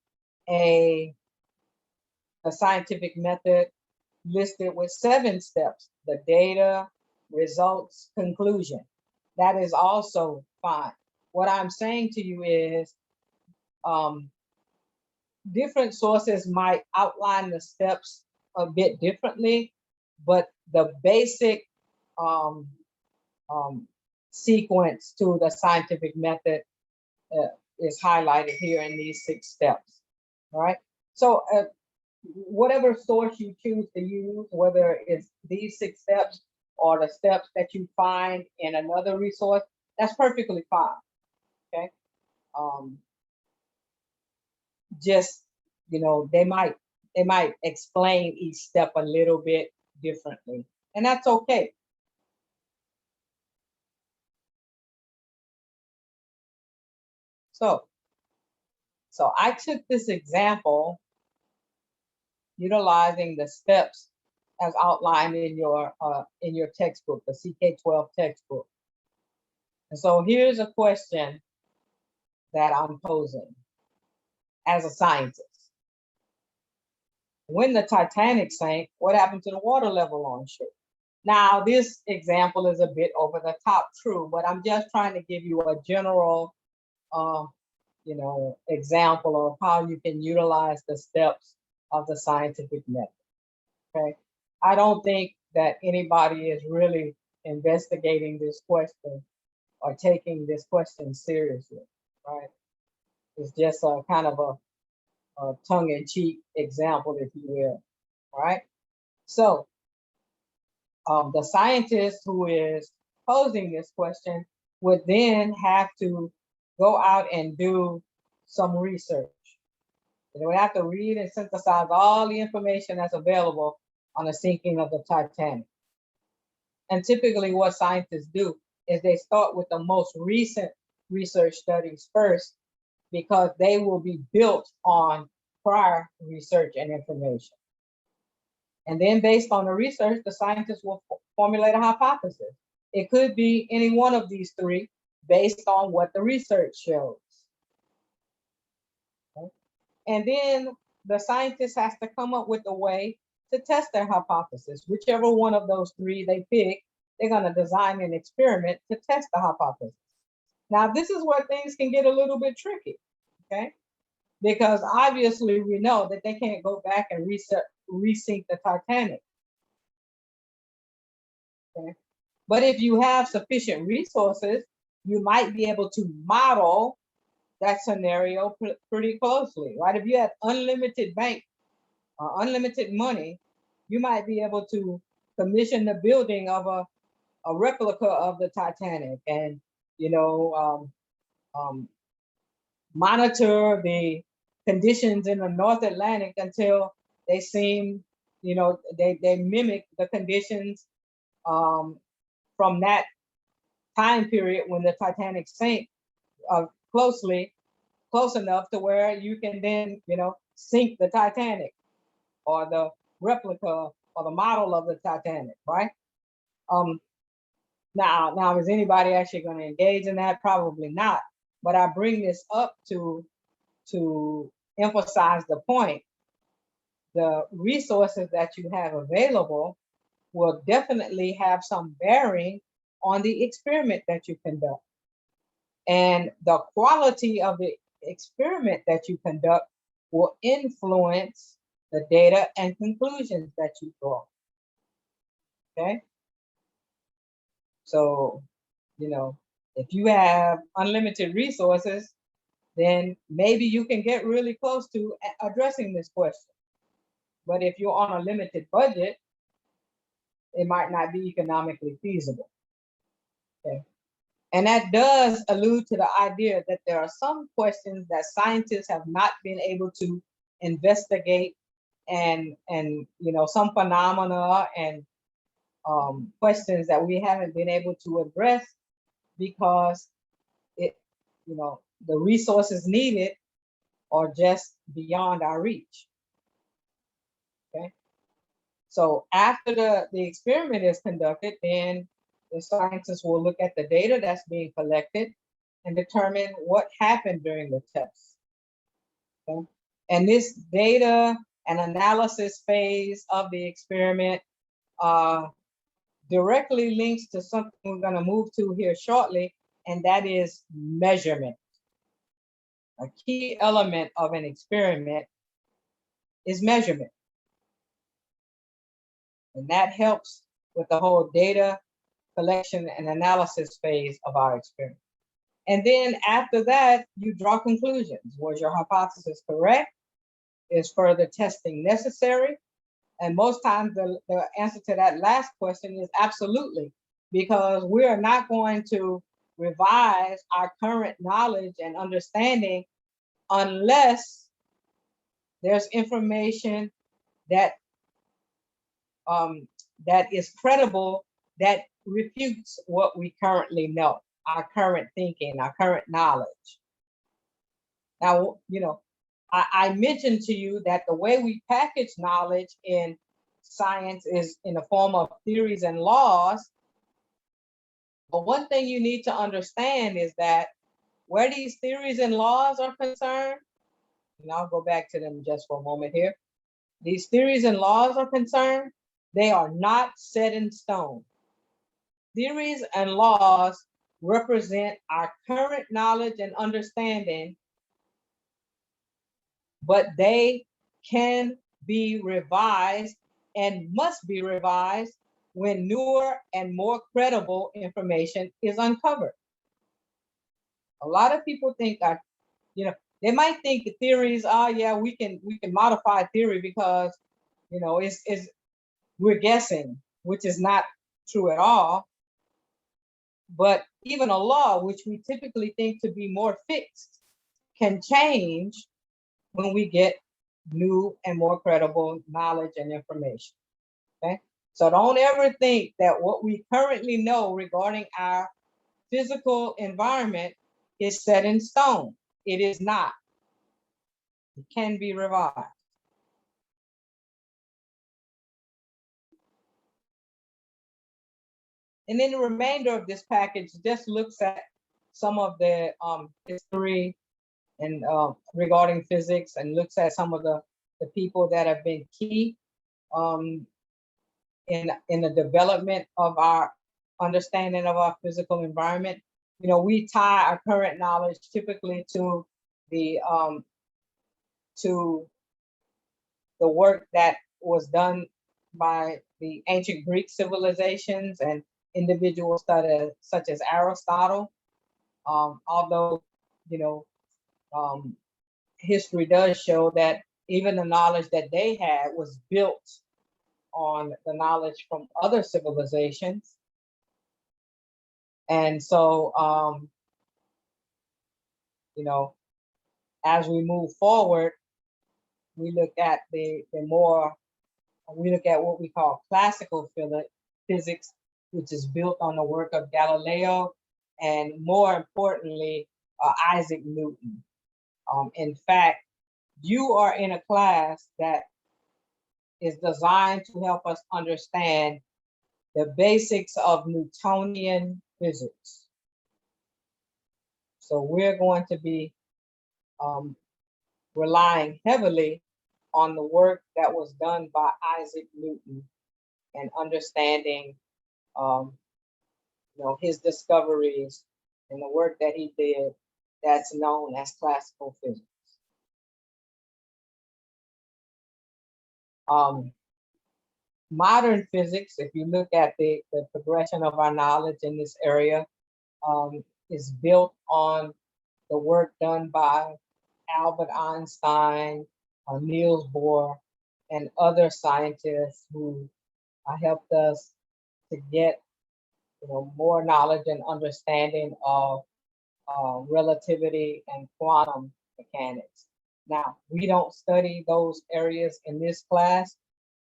a scientific method listed with 7 steps: the data, results, conclusion. That is also fine. What I'm saying to you is different sources might outline the steps a bit differently, but the basic sequence to the scientific method is highlighted here in these 6 steps. All right. So whatever source you choose to use, whether it's these 6 steps or the steps that you find in another resource, that's perfectly fine. Okay. Just, they might explain each step a little bit differently, and that's okay. So I took this example utilizing the steps as outlined in your textbook, the CK12 textbook. And so here's a question that I'm posing as a scientist. When the Titanic sank, what happened to the water level on ship? Now, this example is a bit over the top, true, but I'm just trying to give you a general example of how you can utilize the steps of the scientific method. Okay, I don't think that anybody is really investigating this question or taking this question seriously, right? It's just a kind of a tongue-in-cheek example, if you will, right? So the scientist who is posing this question would then have to go out and do some research. They would have to read and synthesize all the information that's available on the sinking of the Titanic. And typically what scientists do is they start with the most recent research studies first, because they will be built on prior research and information. And then based on the research, the scientists will formulate a hypothesis. It could be any one of these three based on what the research shows. Okay. And then the scientist has to come up with a way to test their hypothesis. Whichever one of those three they pick, they're going to design an experiment to test the hypothesis. Now, this is where things can get a little bit tricky, okay? Because obviously we know that they can't go back and resink the Titanic. Okay? But if you have sufficient resources, you might be able to model that scenario pretty closely, right? If you have unlimited bank or unlimited money, you might be able to commission the building of a replica of the Titanic and, you know, monitor the conditions in the North Atlantic until they seem, you know, they mimic the conditions from that time period when the Titanic sank close enough to where you can then, you know, sink the Titanic or the replica or the model of the Titanic, right? Now, is anybody actually going to engage in that? Probably not. But I bring this up to emphasize the point. The resources that you have available will definitely have some bearing on the experiment that you conduct. And the quality of the experiment that you conduct will influence the data and conclusions that you draw. Okay? So, you know, if you have unlimited resources, then maybe you can get really close to addressing this question. But if you're on a limited budget, it might not be economically feasible. Okay. And that does allude to the idea that there are some questions that scientists have not been able to investigate, and you know, some phenomena and questions that we haven't been able to address because it, you know, the resources needed are just beyond our reach. Okay. So after the experiment is conducted, then the scientists will look at the data that's being collected and determine what happened during the test. Okay? And this data and analysis phase of the experiment directly links to something we're going to move to here shortly, and that is measurement. A key element of an experiment is measurement. And that helps with the whole data collection and analysis phase of our experiment. And then after that, you draw conclusions. Was your hypothesis correct? Is further testing necessary? And most times the answer to that last question is absolutely, because we are not going to revise our current knowledge and understanding unless there's information that that is credible, that refutes what we currently know, our current thinking, our current knowledge. Now, you know, I mentioned to you that the way we package knowledge in science is in the form of theories and laws. But one thing you need to understand is that where these theories and laws are concerned, and I'll go back to them just for a moment here. These theories and laws are concerned, they are not set in stone. Theories and laws represent our current knowledge and understanding, but they can be revised and must be revised when newer and more credible information is uncovered. A lot of people think that, you know, they might think the theories, oh yeah, we can modify theory because, you know, we're guessing, which is not true at all. But even a law, which we typically think to be more fixed, can change when we get new and more credible knowledge and information. Okay, so don't ever think that what we currently know regarding our physical environment is set in stone. It is not. It can be revised. And then the remainder of this package just looks at some of the history and regarding physics, and looks at some of the people that have been key in the development of our understanding of our physical environment. You know, we tie our current knowledge typically to the work that was done by the ancient Greek civilizations and individuals such as Aristotle. Although, you know, history does show that even the knowledge that they had was built on the knowledge from other civilizations. And so, you know, as we move forward, we look at we look at what we call classical physics, which is built on the work of Galileo, and more importantly, Isaac Newton. In fact, you are in a class that is designed to help us understand the basics of Newtonian physics. So we're going to be relying heavily on the work that was done by Isaac Newton and understanding you know, his discoveries and the work that he did that's known as classical physics. Modern physics, if you look at the progression of our knowledge in this area, is built on the work done by Albert Einstein, Niels Bohr, and other scientists who helped us to get, you know, more knowledge and understanding of relativity and quantum mechanics. Now, we don't study those areas in this class,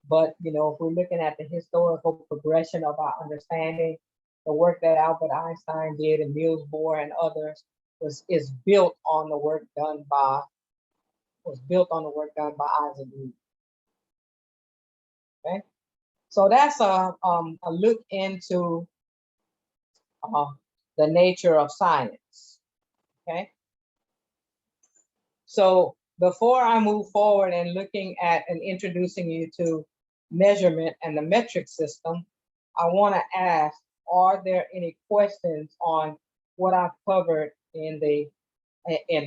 but, you know, if we're looking at the historical progression of our understanding, the work that Albert Einstein did and Niels Bohr and others is built on the work done by Isaac Newton. Okay, so that's a look into the nature of science. Okay, so before I move forward and looking at and introducing you to measurement and the metric system, I want to ask, are there any questions on what I've covered in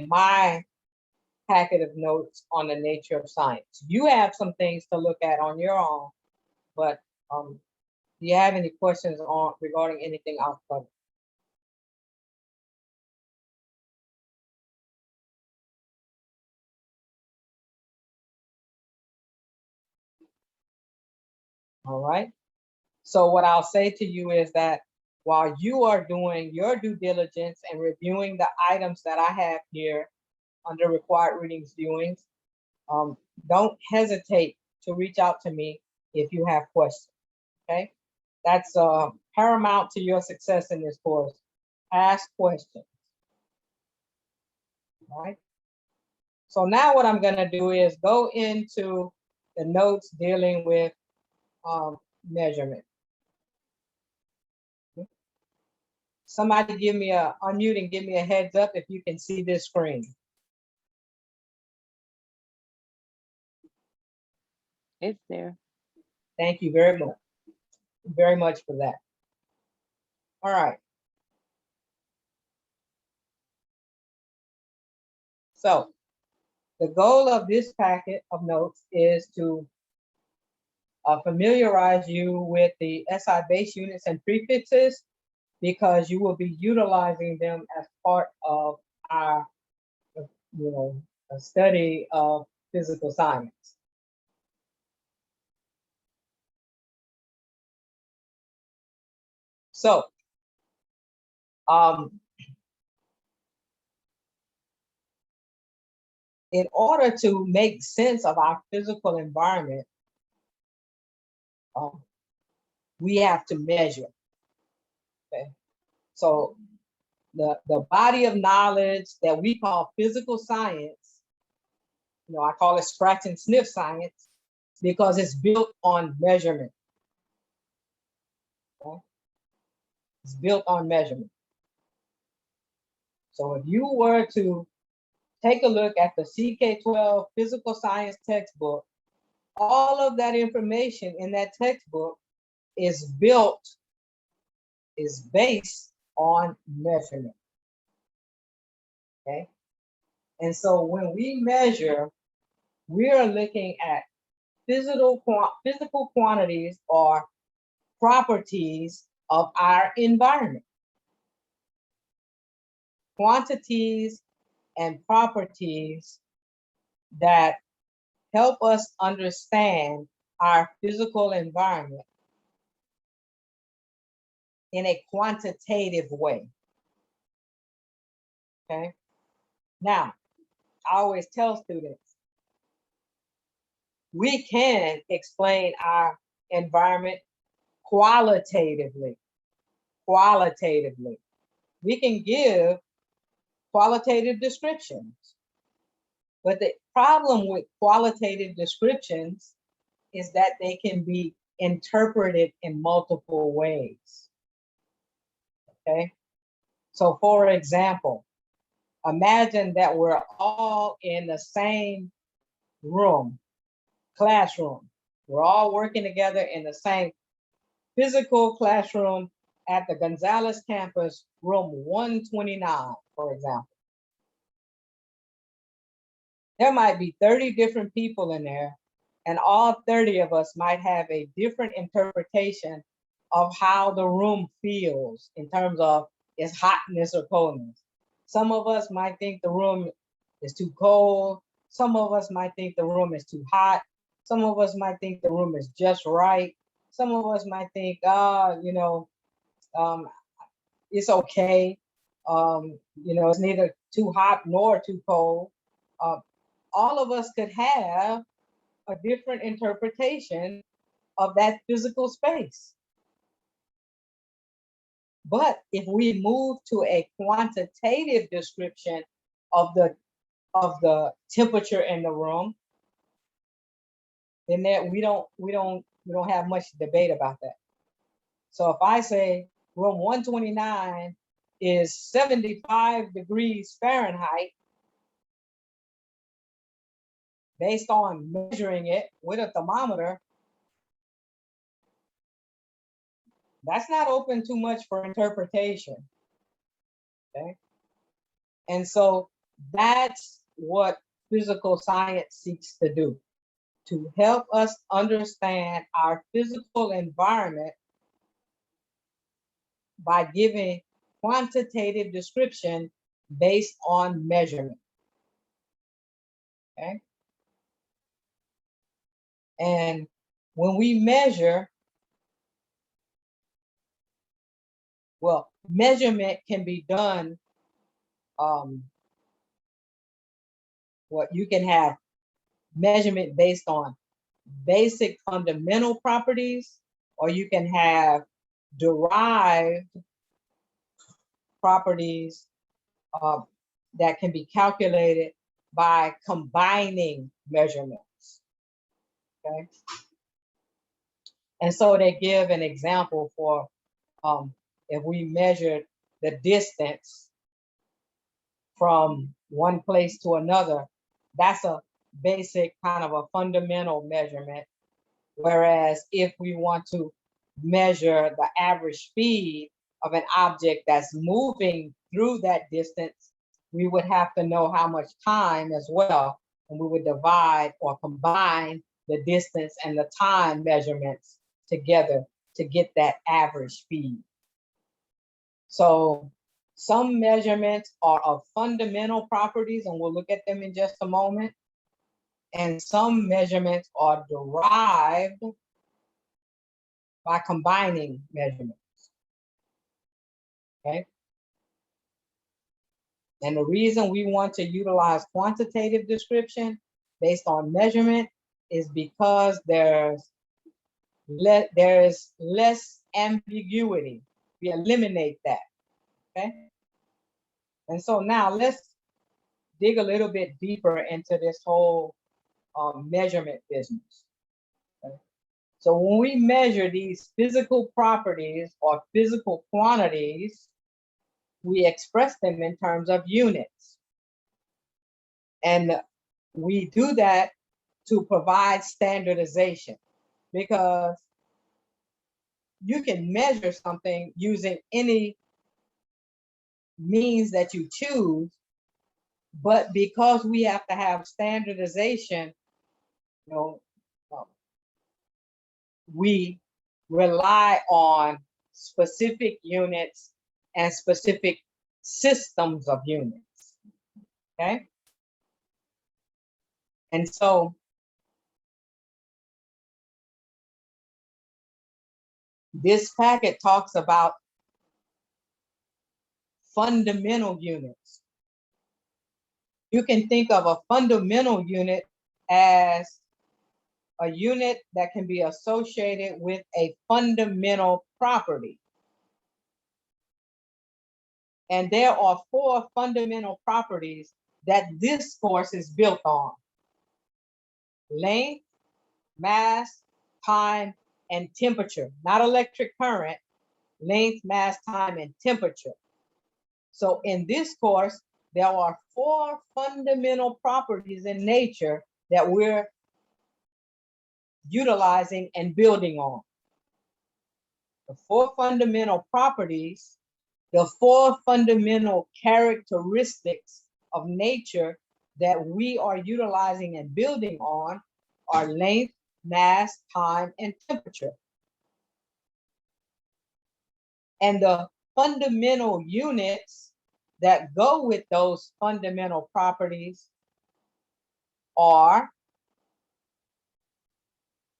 my packet of notes on the nature of science? You have some things to look at on your own, but do you have any questions regarding anything I've covered? All right. So what I'll say to you is that while you are doing your due diligence and reviewing the items that I have here under required readings viewings, don't hesitate to reach out to me if you have questions. Okay, that's paramount to your success in this course. Ask questions. All right. So now what I'm going to do is go into the notes dealing with measurement. Somebody unmute and give me a heads up if you can see this screen. It's there. Thank you very much for that. All right. So the goal of this packet of notes is to familiarize you with the SI base units and prefixes, because you will be utilizing them as part of our, a study of physical science. So, in order to make sense of our physical environment, we have to measure. Okay, so the body of knowledge that we call physical science I call it scratch and sniff science because it's built on measurement. Okay? It's built on measurement. So if you were to take a look at the CK12 physical science textbook, all of that information in that textbook is based on measurement. Okay. And so when we measure, we are looking at physical quantities or properties of our environment. Quantities and properties that help us understand our physical environment in a quantitative way. Okay. Now, I always tell students, we can explain our environment qualitatively. Qualitatively. We can give qualitative descriptions. But the problem with qualitative descriptions is that they can be interpreted in multiple ways. Okay? So for example, imagine that we're all in the same room, classroom. We're all working together in the same physical classroom at the Gonzales campus, room 129, for example. There might be 30 different people in there, and all 30 of us might have a different interpretation of how the room feels in terms of its hotness or coldness. Some of us might think the room is too cold. Some of us might think the room is too hot. Some of us might think the room is just right. Some of us might think, it's okay. It's neither too hot nor too cold. All of us could have a different interpretation of that physical space. But if we move to a quantitative description of the temperature in the room, then we don't have much debate about that. So if I say room 129 is 75 degrees Fahrenheit, based on measuring it with a thermometer, that's not open too much for interpretation. Okay. And so that's what physical science seeks to do, to help us understand our physical environment by giving quantitative description based on measurement. Okay. And when we measure, well, measurement can be done. What you can have measurement based on basic fundamental properties, or you can have derived properties that can be calculated by combining measurements. Okay. And so they give an example for if we measured the distance from one place to another, that's a basic kind of a fundamental measurement. Whereas if we want to measure the average speed of an object that's moving through that distance, we would have to know how much time as well. And we would divide or combine the distance and the time measurements together to get that average speed. So some measurements are of fundamental properties, and we'll look at them in just a moment. And some measurements are derived by combining measurements. Okay. And the reason we want to utilize quantitative description based on measurement is because there's less ambiguity. We eliminate that. Okay. And so now let's dig a little bit deeper into this whole measurement business. Okay? So when we measure these physical properties or physical quantities, we express them in terms of units. And we do that to provide standardization, because you can measure something using any means that you choose, but because we have to have standardization, you know, we rely on specific units and specific systems of units, okay? And so this packet talks about fundamental units. You can think of a fundamental unit as a unit that can be associated with a fundamental property. And there are 4 fundamental properties that this course is built on: length, mass, time, and temperature. Not electric current, length, mass, time, and temperature. So in this course, there are 4 fundamental properties in nature that we're utilizing and building on. The 4 fundamental properties, the 4 fundamental characteristics of nature that we are utilizing and building on are length, mass, time, and temperature. And the fundamental units that go with those fundamental properties are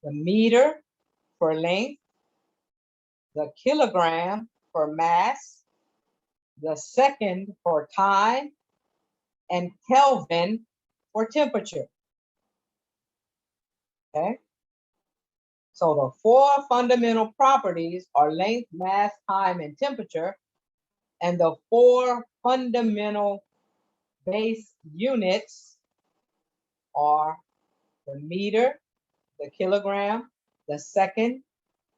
the meter for length, the kilogram for mass, the second for time, and Kelvin for temperature. Okay? So the 4 fundamental properties are length, mass, time, and temperature. And the 4 fundamental base units are the meter, the kilogram, the second,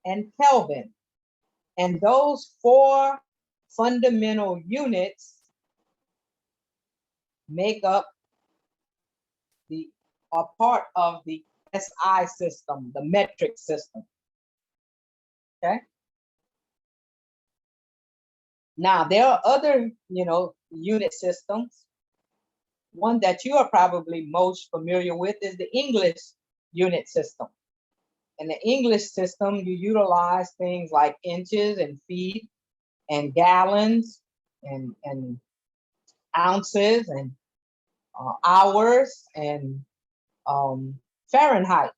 and Kelvin. And those 4 fundamental units make up are part of the SI system, the metric system. Okay. Now there are other, unit systems. One that you are probably most familiar with is the English unit system. In the English system, you utilize things like inches and feet and gallons and ounces and hours and Fahrenheit.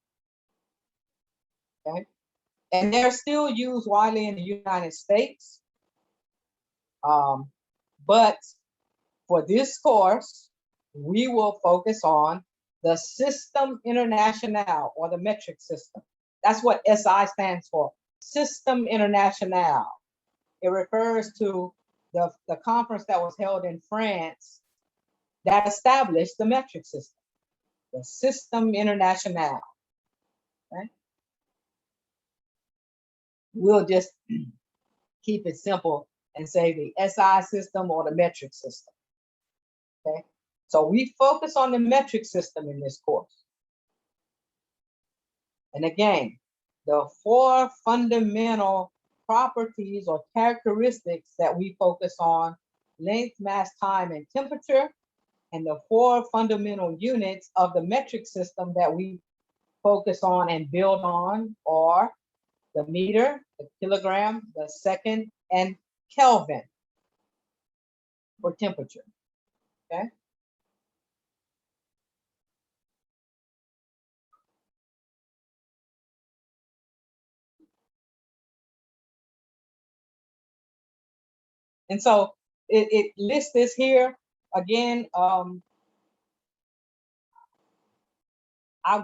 Okay, and they're still used widely in the United States. But for this course, we will focus on the System International, or the metric system. That's what SI stands for, System International. It refers to the conference that was held in France that established the metric system, the System International. Okay? We'll just keep it simple and say the SI system or the metric system. Okay, so we focus on the metric system in this course. And again, the 4 fundamental properties or characteristics that we focus on: length, mass, time, and temperature. And the 4 fundamental units of the metric system that we focus on and build on are the meter, the kilogram, the second, and Kelvin for temperature. Okay. And so it lists this here again. I'll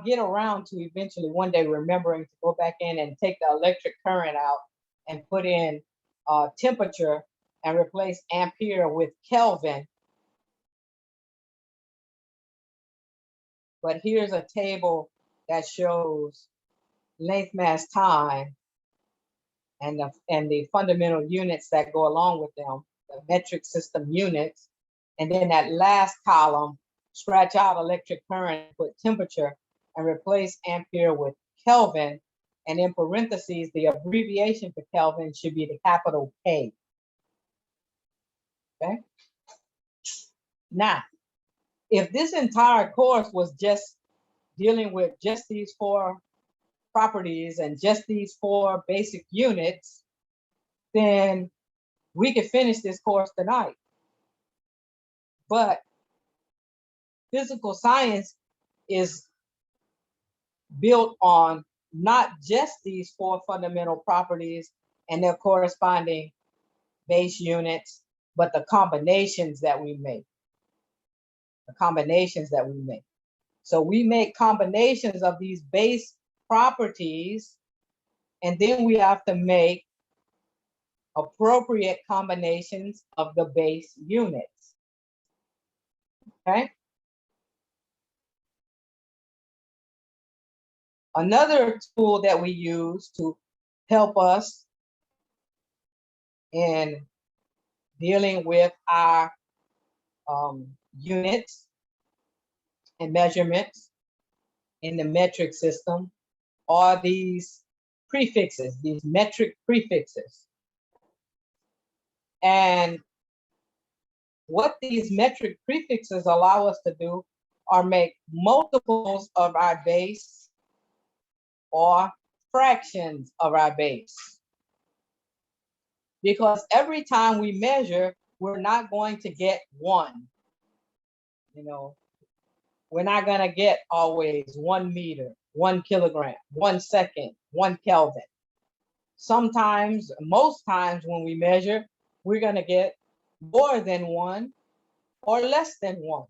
get around to eventually one day remembering to go back in and take the electric current out and put in temperature and replace ampere with Kelvin. but here's a table that shows length, mass, time, and the fundamental units that go along with them, the metric system units. And then that last column, scratch out electric current, put temperature, and replace ampere with Kelvin. And in parentheses, the abbreviation for Kelvin should be the capital K. Okay. Now, if this entire course was just dealing with just these 4 properties and just these 4 basic units, then we could finish this course tonight. But physical science is built on not just these 4 fundamental properties and their corresponding base units, but the combinations that we make. So we make combinations of these base properties, and then we have to make appropriate combinations of the base units. Okay. Another tool that we use to help us in dealing with our units and measurements in the metric system are these prefixes, these metric prefixes. And what these metric prefixes allow us to do are make multiples of our base or fractions of our base. Because every time we measure, we're not going to get 1. You know, we're not going to get always 1 meter, 1 kilogram, 1 second, 1 Kelvin. Sometimes, most times when we measure, we're going to get more than 1 or less than 1.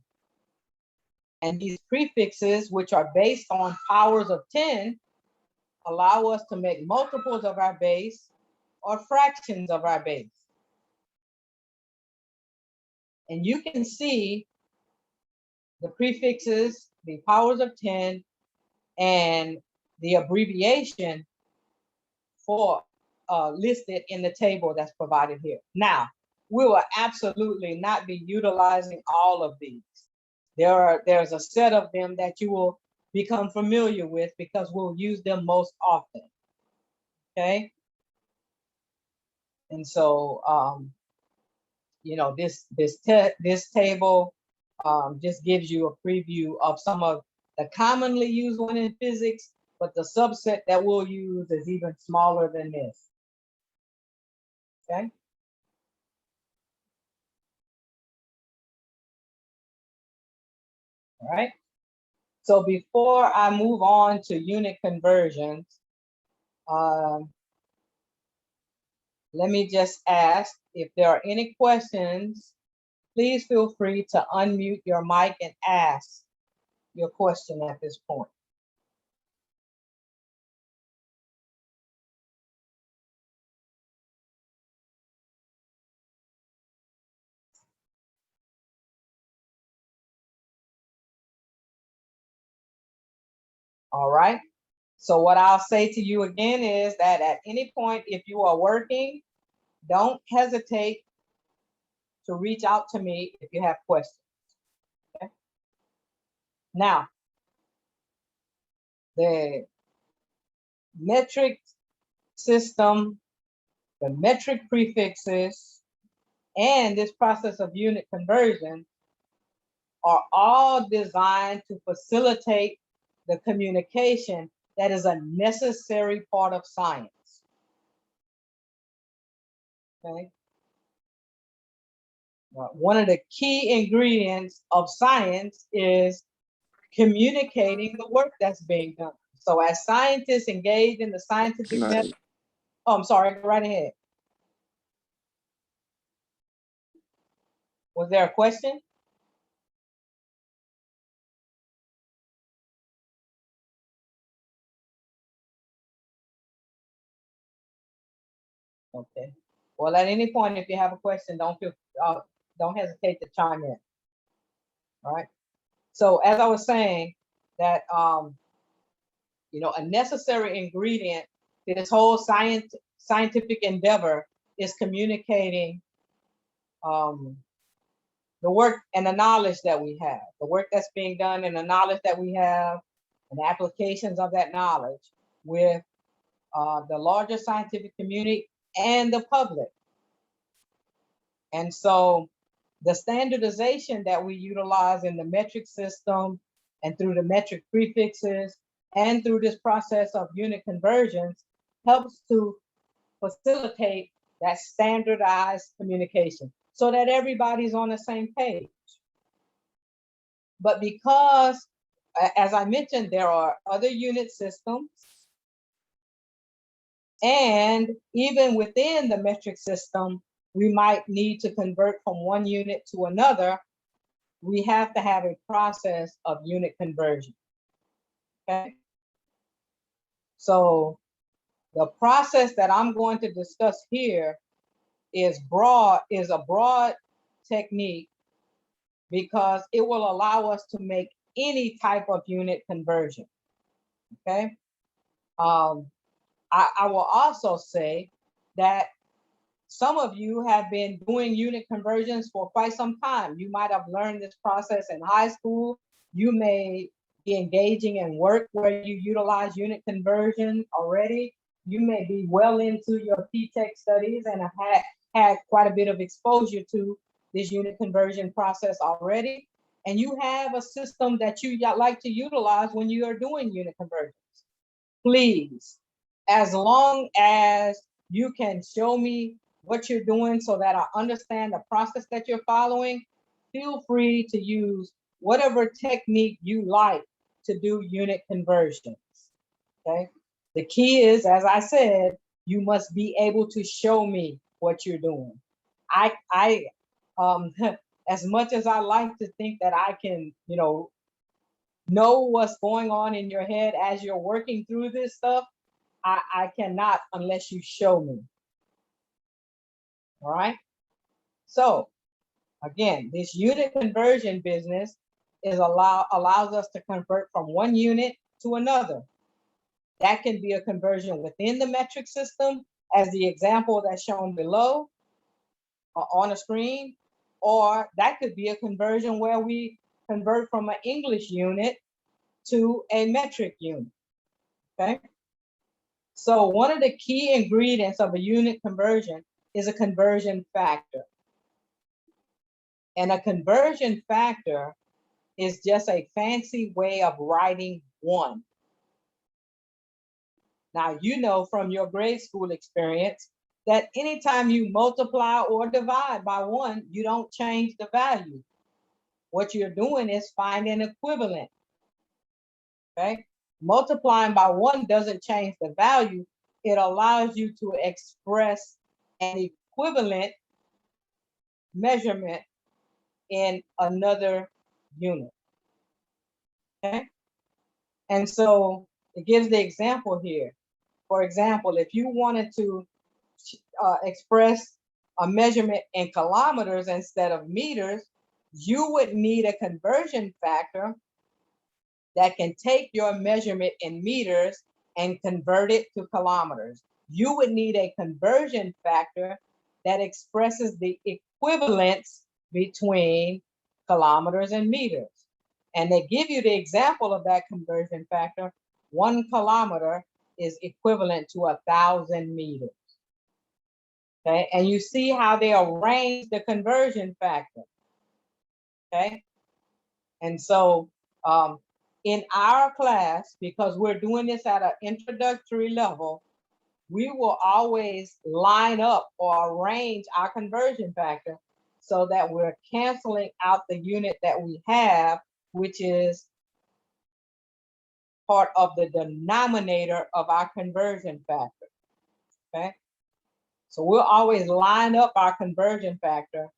And these prefixes, which are based on powers of 10, allow us to make multiples of our base or fractions of our base. And you can see the prefixes, the powers of 10, and the abbreviation for listed in the table that's provided here. Now, we will absolutely not be utilizing all of these. There's a set of them that you will become familiar with because we'll use them most often. Okay. And so, you know, this table just gives you a preview of some of the commonly used one in physics, but the subset that we'll use is even smaller than this. Okay. All right. So before I move on to unit conversions, let me just ask if there are any questions. Please feel free to unmute your mic and ask your question at this point. All right. So what I'll say to you again is that at any point, if you are working, don't hesitate to reach out to me if you have questions. Okay. Now, the metric system, the metric prefixes, and this process of unit conversion are all designed to facilitate the communication that is a necessary part of science. Okay. One of the key ingredients of science is communicating the work that's being done. So as scientists engage in the scientific method, oh, I'm sorry, go right ahead. Was there a question? Okay. Well, at any point, if you have a question, don't hesitate to chime in. All right. So as I was saying, that you know, a necessary ingredient to this whole scientific endeavor is communicating the work and the knowledge that we have, the work that's being done and the knowledge that we have, and the applications of that knowledge with the larger scientific community and the public. And so the standardization that we utilize in the metric system and through the metric prefixes and through this process of unit conversions helps to facilitate that standardized communication so that everybody's on the same page. But because, as I mentioned, there are other unit systems, and even within the metric system, we might need to convert from one unit to another. We have to have a process of unit conversion. Okay. So the process that I'm going to discuss here is a broad technique because it will allow us to make any type of unit conversion. Okay. I will also say that some of you have been doing unit conversions for quite some time. You might have learned this process in high school. You may be engaging in work where you utilize unit conversion already. You may be well into your P-Tech studies and have had quite a bit of exposure to this unit conversion process already. And you have a system that you like to utilize when you are doing unit conversions. Please, as long as you can show me what you're doing so that I understand the process that you're following, feel free to use whatever technique you like to do unit conversions, okay? The key is, as I said, you must be able to show me what you're doing. As much as I like to think that I can, you know what's going on in your head as you're working through this stuff, I cannot unless you show me. All right. So again, this unit conversion business allows us to convert from one unit to another. That can be a conversion within the metric system, as the example that's shown below on the screen, or that could be a conversion where we convert from an English unit to a metric unit. Okay. So one of the key ingredients of a unit conversion is a conversion factor. And a conversion factor is just a fancy way of writing one. Now, you know from your grade school experience that anytime you multiply or divide by one, you don't change the value. What you're doing is finding an equivalent. Okay? Multiplying by one doesn't change the value. It allows you to express an equivalent measurement in another unit. Okay. And so it gives the example here. For example, if you wanted to express a measurement in kilometers instead of meters, you would need a conversion factor that can take your measurement in meters and convert it to kilometers. You would need a conversion factor that expresses the equivalence between kilometers and meters. And they give you the example of that conversion factor. 1 kilometer is equivalent to 1,000 meters. Okay, and you see how they arrange the conversion factor. Okay, and so in our class, because we're doing this at an introductory level, we will always line up or arrange our conversion factor so that we're canceling out the unit that we have, which is part of the denominator of our conversion factor. Okay, so we'll always line up our conversion factor,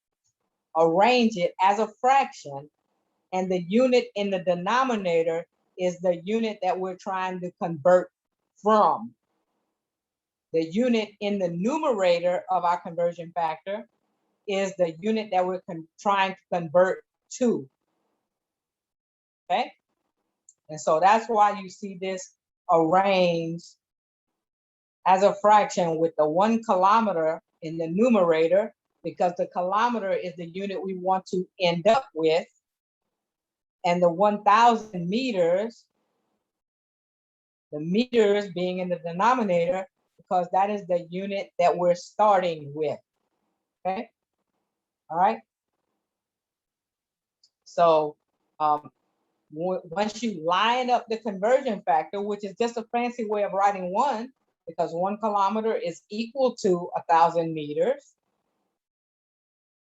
arrange it as a fraction, and the unit in the denominator is the unit that we're trying to convert from. The unit in the numerator of our conversion factor is the unit that we're trying to convert to. Okay? And so that's why you see this arranged as a fraction with the 1 kilometer in the numerator, because the kilometer is the unit we want to end up with, and the 1,000 meters, the meters being in the denominator, because that is the unit that we're starting with. Okay, all right. So once you line up the conversion factor, which is just a fancy way of writing 1, because 1 kilometer is equal to 1,000 meters.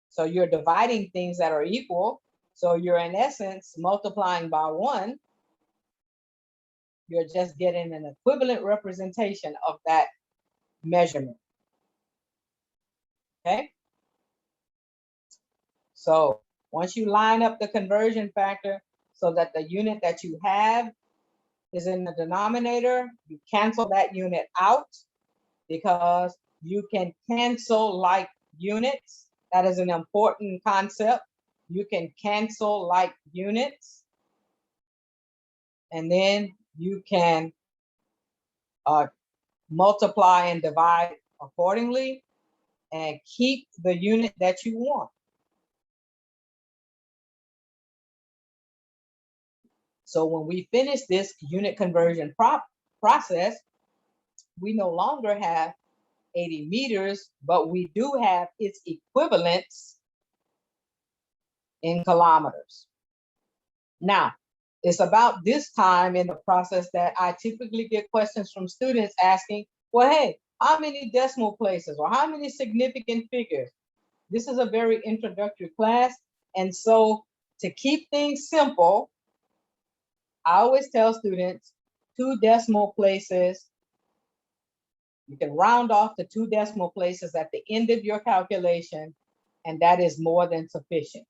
So you're dividing things that are equal. So you're in essence multiplying by 1. You're just getting an equivalent representation of that measurement. Okay. So once you line up the conversion factor so that the unit that you have is in the denominator, you cancel that unit out, because you can cancel like units. That is an important concept. You can cancel like units, and then you can multiply and divide accordingly and keep the unit that you want. So when we finish this unit conversion process, we no longer have 80 meters, but we do have its equivalence in kilometers. Now, it's about this time in the process that I typically get questions from students asking, well, hey, how many decimal places or how many significant figures? This is a very introductory class. And so to keep things simple, I always tell students 2 decimal places. You can round off to 2 decimal places at the end of your calculation, and that is more than sufficient.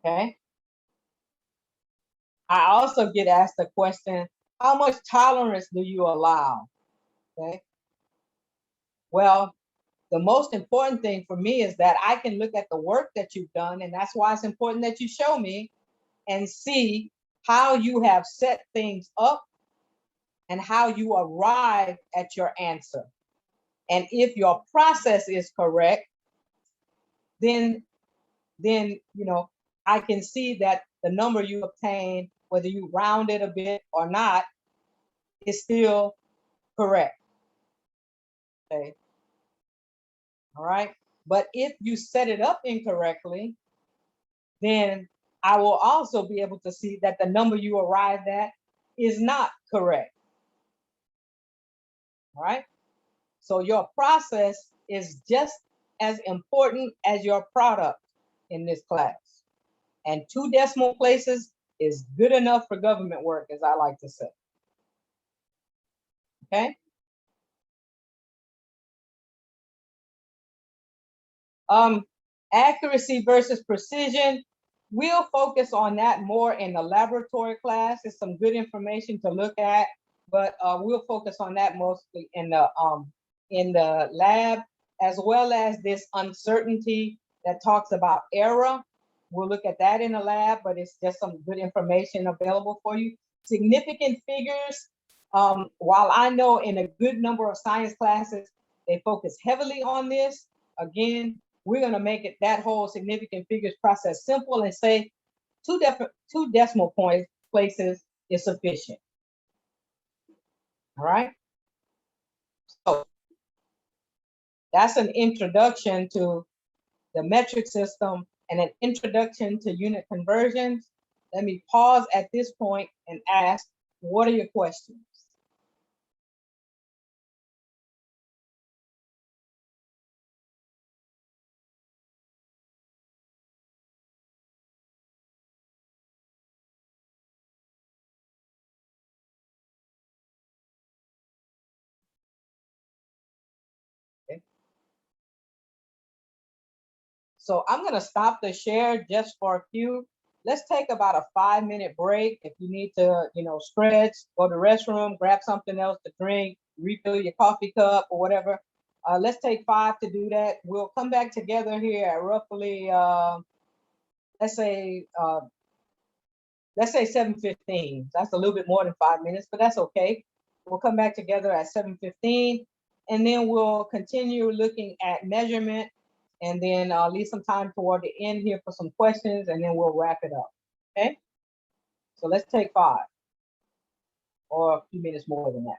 Okay. I also get asked the question, how much tolerance do you allow? Okay. Well, the most important thing for me is that I can look at the work that you've done, and that's why it's important that you show me and see how you have set things up and how you arrive at your answer. And if your process is correct, then I can see that the number you obtain, whether you round it a bit or not, is still correct. Okay. All right. But if you set it up incorrectly, then I will also be able to see that the number you arrived at is not correct. All right. So your process is just as important as your product in this class. And 2 decimal places is good enough for government work, as I like to say. Okay. Accuracy versus precision. We'll focus on that more in the laboratory class. It's some good information to look at, but we'll focus on that mostly in the lab, as well as this uncertainty that talks about error. We'll look at that in the lab, but it's just some good information available for you. Significant figures. While I know in a good number of science classes, they focus heavily on this. Again, we're going to make it that whole significant figures process simple and say 2 decimal places is sufficient. All right. So that's an introduction to the metric system and an introduction to unit conversions. Let me pause at this point and ask, what are your questions? So I'm going to stop the share just for a few. Let's take about a 5-minute break. If you need to, stretch, go to the restroom, grab something else to drink, refill your coffee cup or whatever. Let's take 5 to do that. We'll come back together here at roughly, let's say let's say 7:15. That's a little bit more than 5 minutes, but that's okay. We'll come back together at 7:15, and then we'll continue looking at measurement, and then leave some time toward the end here for some questions, and then we'll wrap it up. Okay? So let's take 5, or a few minutes more than that.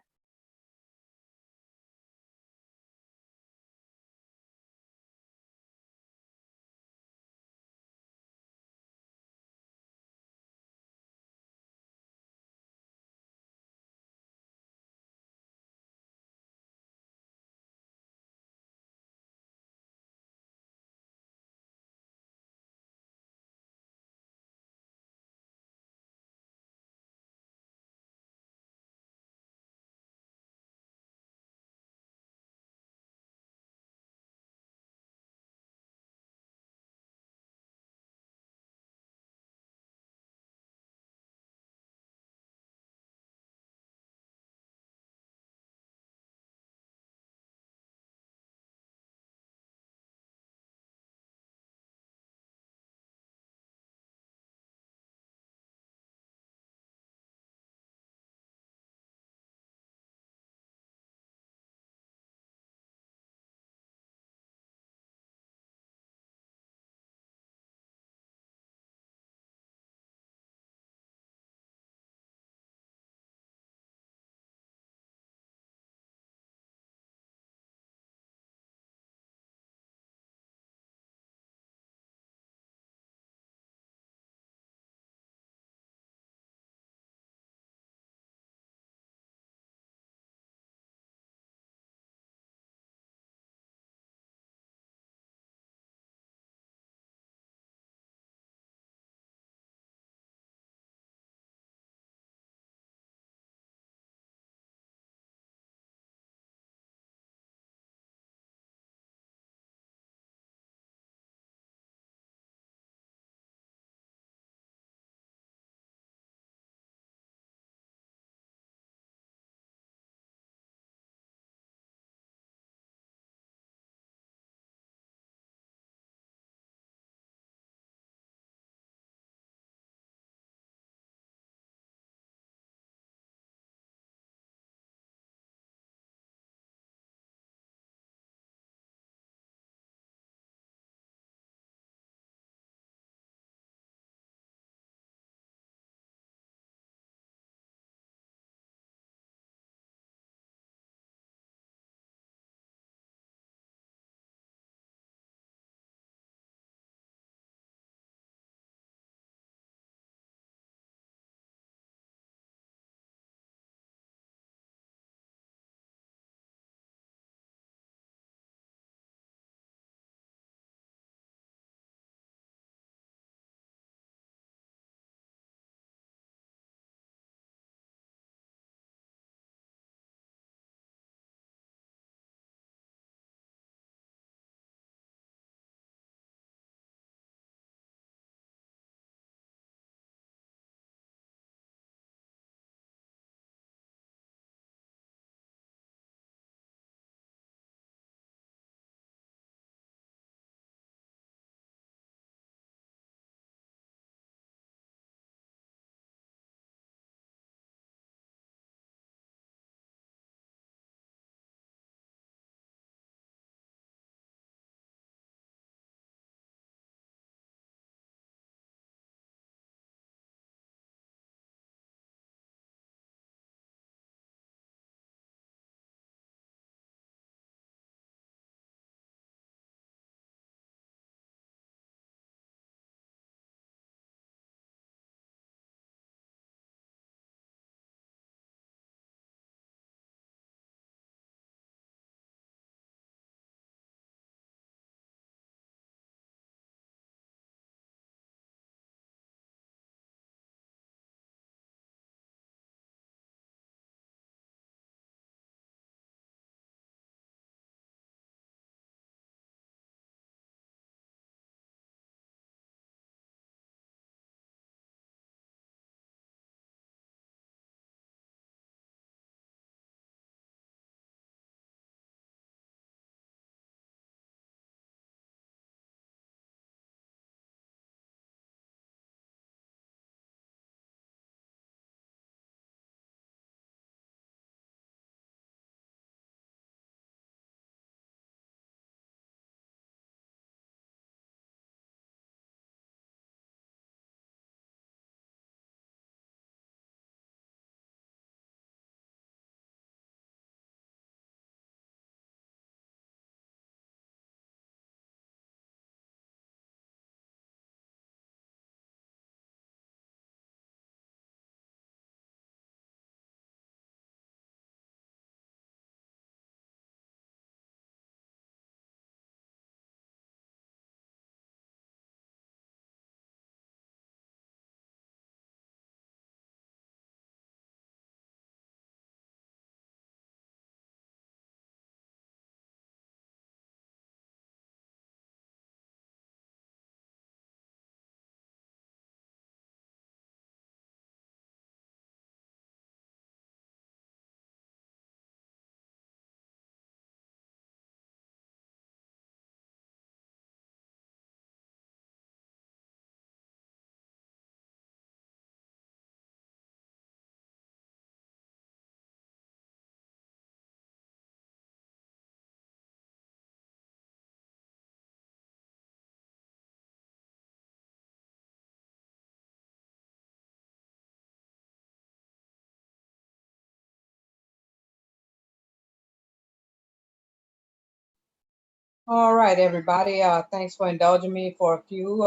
All right, everybody. Thanks for indulging me for a few.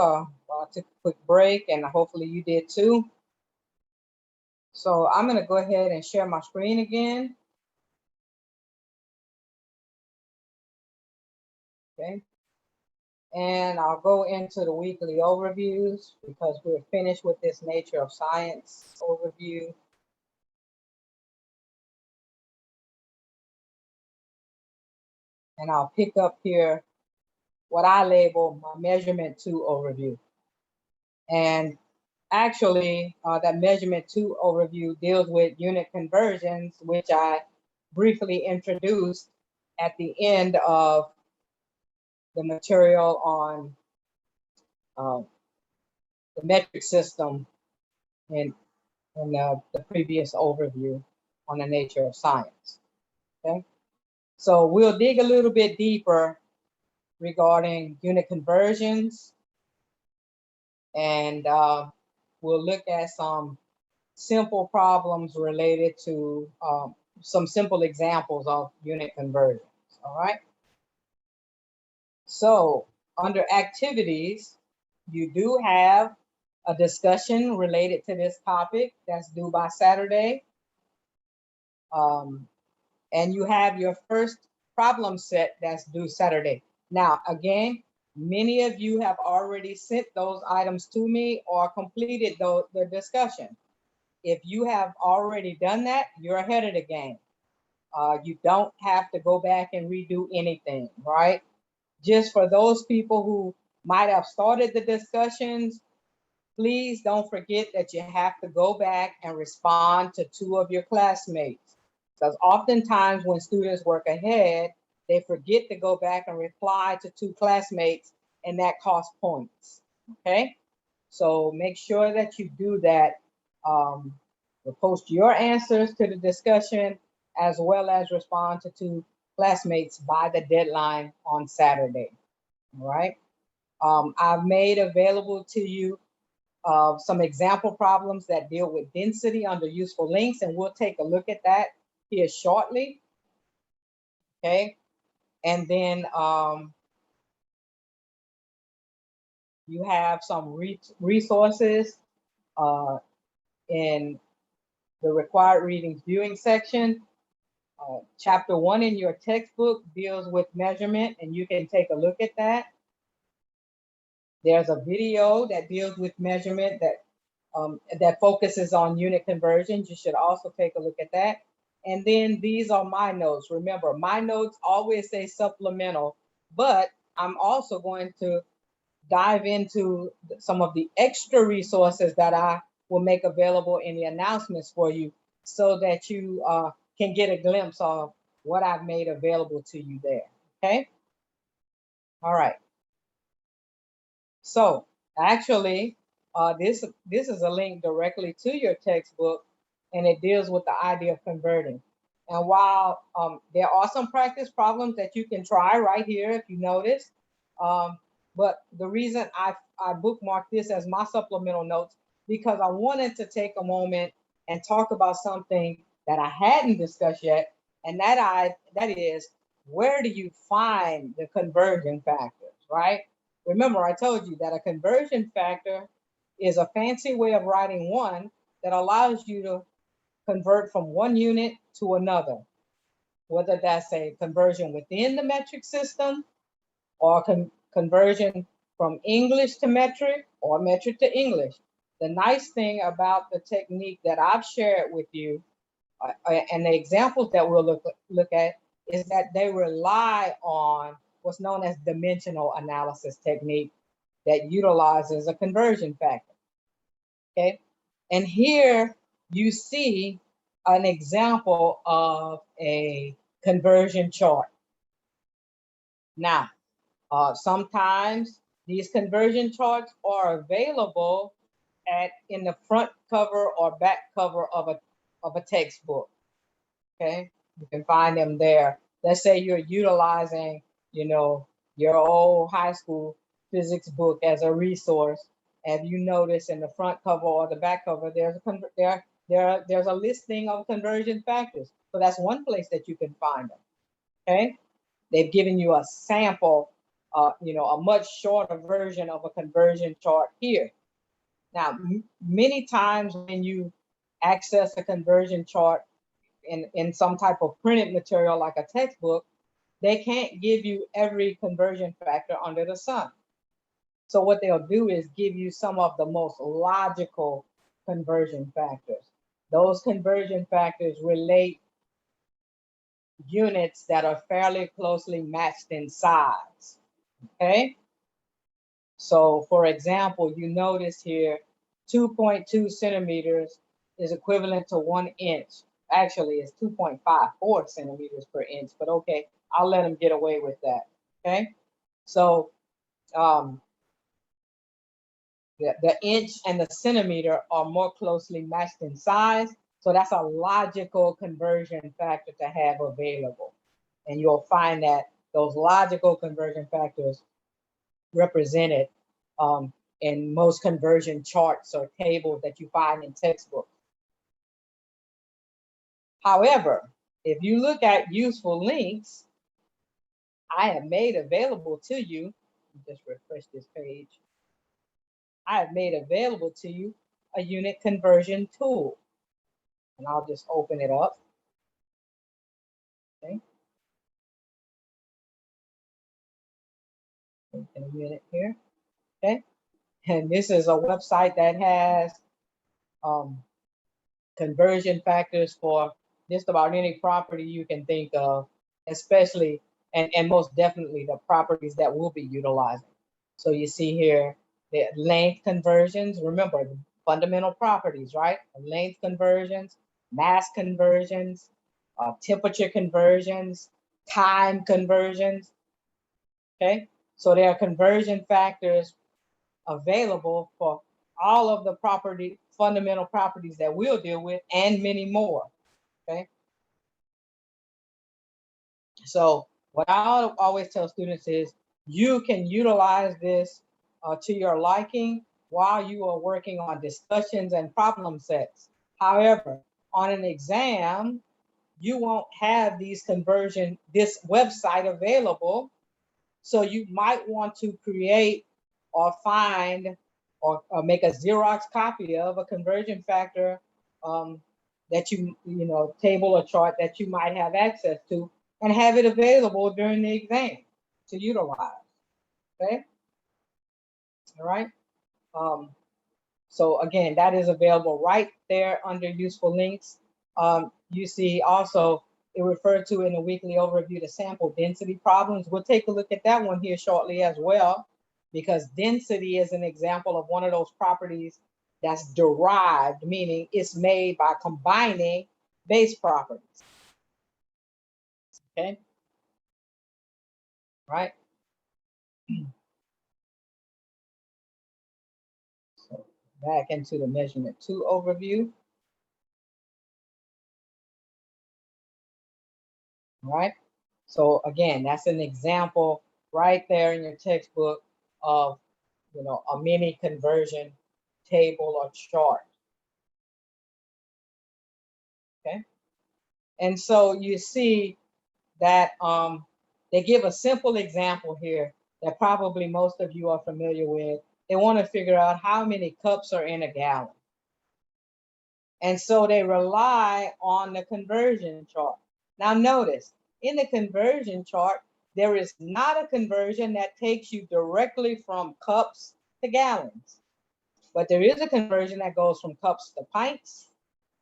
Took a quick break, and hopefully you did too. So I'm going to go ahead and share my screen again. Okay. And I'll go into the weekly overviews because we're finished with this nature of science overview. And I'll pick up here what I label my measurement 2 overview. And actually, that measurement 2 overview deals with unit conversions, which I briefly introduced at the end of the material on the metric system in the previous overview on the nature of science. Okay, so we'll dig a little bit deeper regarding unit conversions, and we'll look at some simple problems related to some simple examples of unit conversions. All right. So under activities, you do have a discussion related to this topic that's due by Saturday. And you have your first problem set that's due Saturday. Now, again, many of you have already sent those items to me or completed the discussion. If you have already done that, you're ahead of the game. You don't have to go back and redo anything, right? Just for those people who might have started the discussions, please don't forget that you have to go back and respond to 2 of your classmates. Because oftentimes when students work ahead, they forget to go back and reply to 2 classmates, and that costs points, okay? So make sure that you do that. Post your answers to the discussion as well as respond to 2 classmates by the deadline on Saturday, all right? I've made available to you some example problems that deal with density under useful links, and we'll take a look at that here shortly, okay? And then you have some resources in the required readings viewing section. Chapter 1 in your textbook deals with measurement, and you can take a look at that. There's a video that deals with measurement that focuses on unit conversions. You should also take a look at that. And then these are my notes. Remember, my notes always say supplemental, but I'm also going to dive into some of the extra resources that I will make available in the announcements for you so that you can get a glimpse of what I've made available to you there, okay? All right. So actually, this is a link directly to your textbook, and it deals with the idea of converting. And while there are some practice problems that you can try right here, if you notice, but the reason I bookmarked this as my supplemental notes, because I wanted to take a moment and talk about something that I hadn't discussed yet, and that is, where do you find the conversion factors, right? Remember, I told you that a conversion factor is a fancy way of writing one that allows you to convert from one unit to another, whether that's a conversion within the metric system or conversion from English to metric or metric to English. The nice thing about the technique that I've shared with you and the examples that we'll look at is that they rely on what's known as dimensional analysis technique that utilizes a conversion factor, okay? And here you see an example of a conversion chart. Now, sometimes these conversion charts are available in the front cover or back cover of a textbook, okay? You can find them there. Let's say you're utilizing, your old high school physics book as a resource, and you notice in the front cover or the back cover, there's a listing of conversion factors. So that's one place that you can find them, okay? they've given you a sample, a much shorter version of a conversion chart here. Now, many times when you access a conversion chart in some type of printed material like a textbook, they can't give you every conversion factor under the sun. So what they'll do is give you some of the most logical conversion factors. Those conversion factors relate units that are fairly closely matched in size, okay? So for example, you notice here, 2.2 centimeters is equivalent to 1 inch. Actually, it's 2.54 centimeters per inch, but okay, I'll let them get away with that, okay? So the inch and the centimeter are more closely matched in size. So that's a logical conversion factor to have available. And you'll find that those logical conversion factors represented in most conversion charts or tables that you find in textbooks. However, if you look at useful links, I have made available to you, just refresh this page. I have made available to you a unit conversion tool. And I'll just open it up. Okay. In a minute here. Okay. And this is a website that has conversion factors for just about any property you can think of, especially and most definitely the properties that we'll be utilizing. So you see here the length conversions. Remember the fundamental properties, right? Length conversions, mass conversions, temperature conversions, time conversions. Okay, so there are conversion factors available for all of the fundamental properties that we'll deal with and many more. Okay, so what I always tell students is you can utilize this to your liking while you are working on discussions and problem sets. However, on an exam, you won't have this website available. So you might want to create or find or make a Xerox copy of a conversion factor that table or chart that you might have access to and have it available during the exam to utilize, okay? All right. So again, that is available right there under useful links. You see also it referred to in the weekly overview the sample density problems. We'll take a look at that one here shortly as well, because density is an example of one of those properties that's derived, meaning it's made by combining base properties. Okay. Right. So back into the measurement 2 overview. Right. So again, that's an example right there in your textbook of, a mini conversion table or chart. Okay. And so you see that they give a simple example here that probably most of you are familiar with. They want to figure out how many cups are in a gallon. And so they rely on the conversion chart. Now notice, in the conversion chart, there is not a conversion that takes you directly from cups to gallons. But there is a conversion that goes from cups to pints,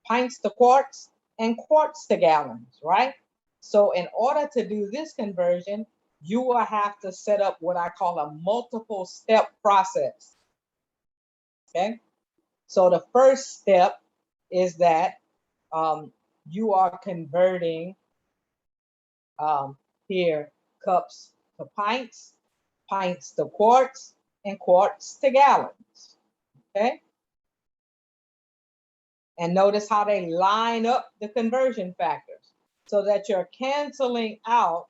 pints to quarts, and quarts to gallons, right? So in order to do this conversion, you will have to set up what I call a multiple step process. Okay, so the first step is that you are converting here cups to pints, pints to quarts, and quarts to gallons. Okay, and notice how they line up the conversion factors so that you're canceling out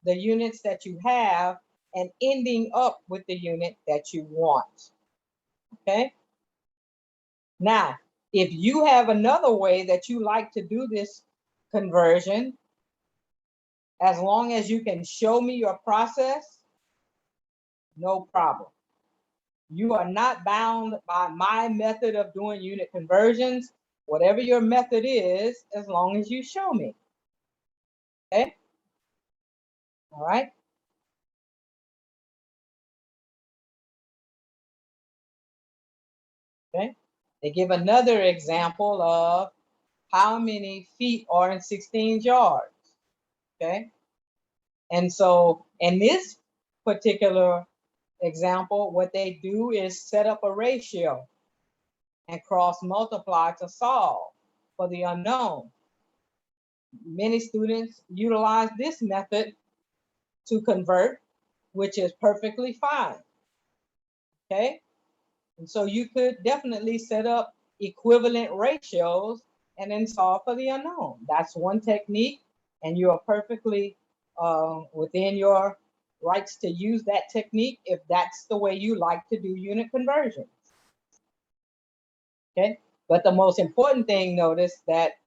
the units that you have and ending up with the unit that you want. Okay. Now, if you have another way that you like to do this conversion, As long as you can show me your process, no problem. You are not bound by my method of doing unit conversions, whatever your method is, as long as you show me. Okay? All right. Okay. They give another example of how many feet are in 16 yards. Okay. And so in this particular example, what they do is set up a ratio and cross multiply to solve for the unknown. Many students utilize this method to convert, which is perfectly fine. Okay. And so you could definitely set up equivalent ratios and then solve for the unknown. That's one technique, and you are perfectly within your rights to use that technique if that's the way you like to do unit conversions. Okay, but the most important thing, notice that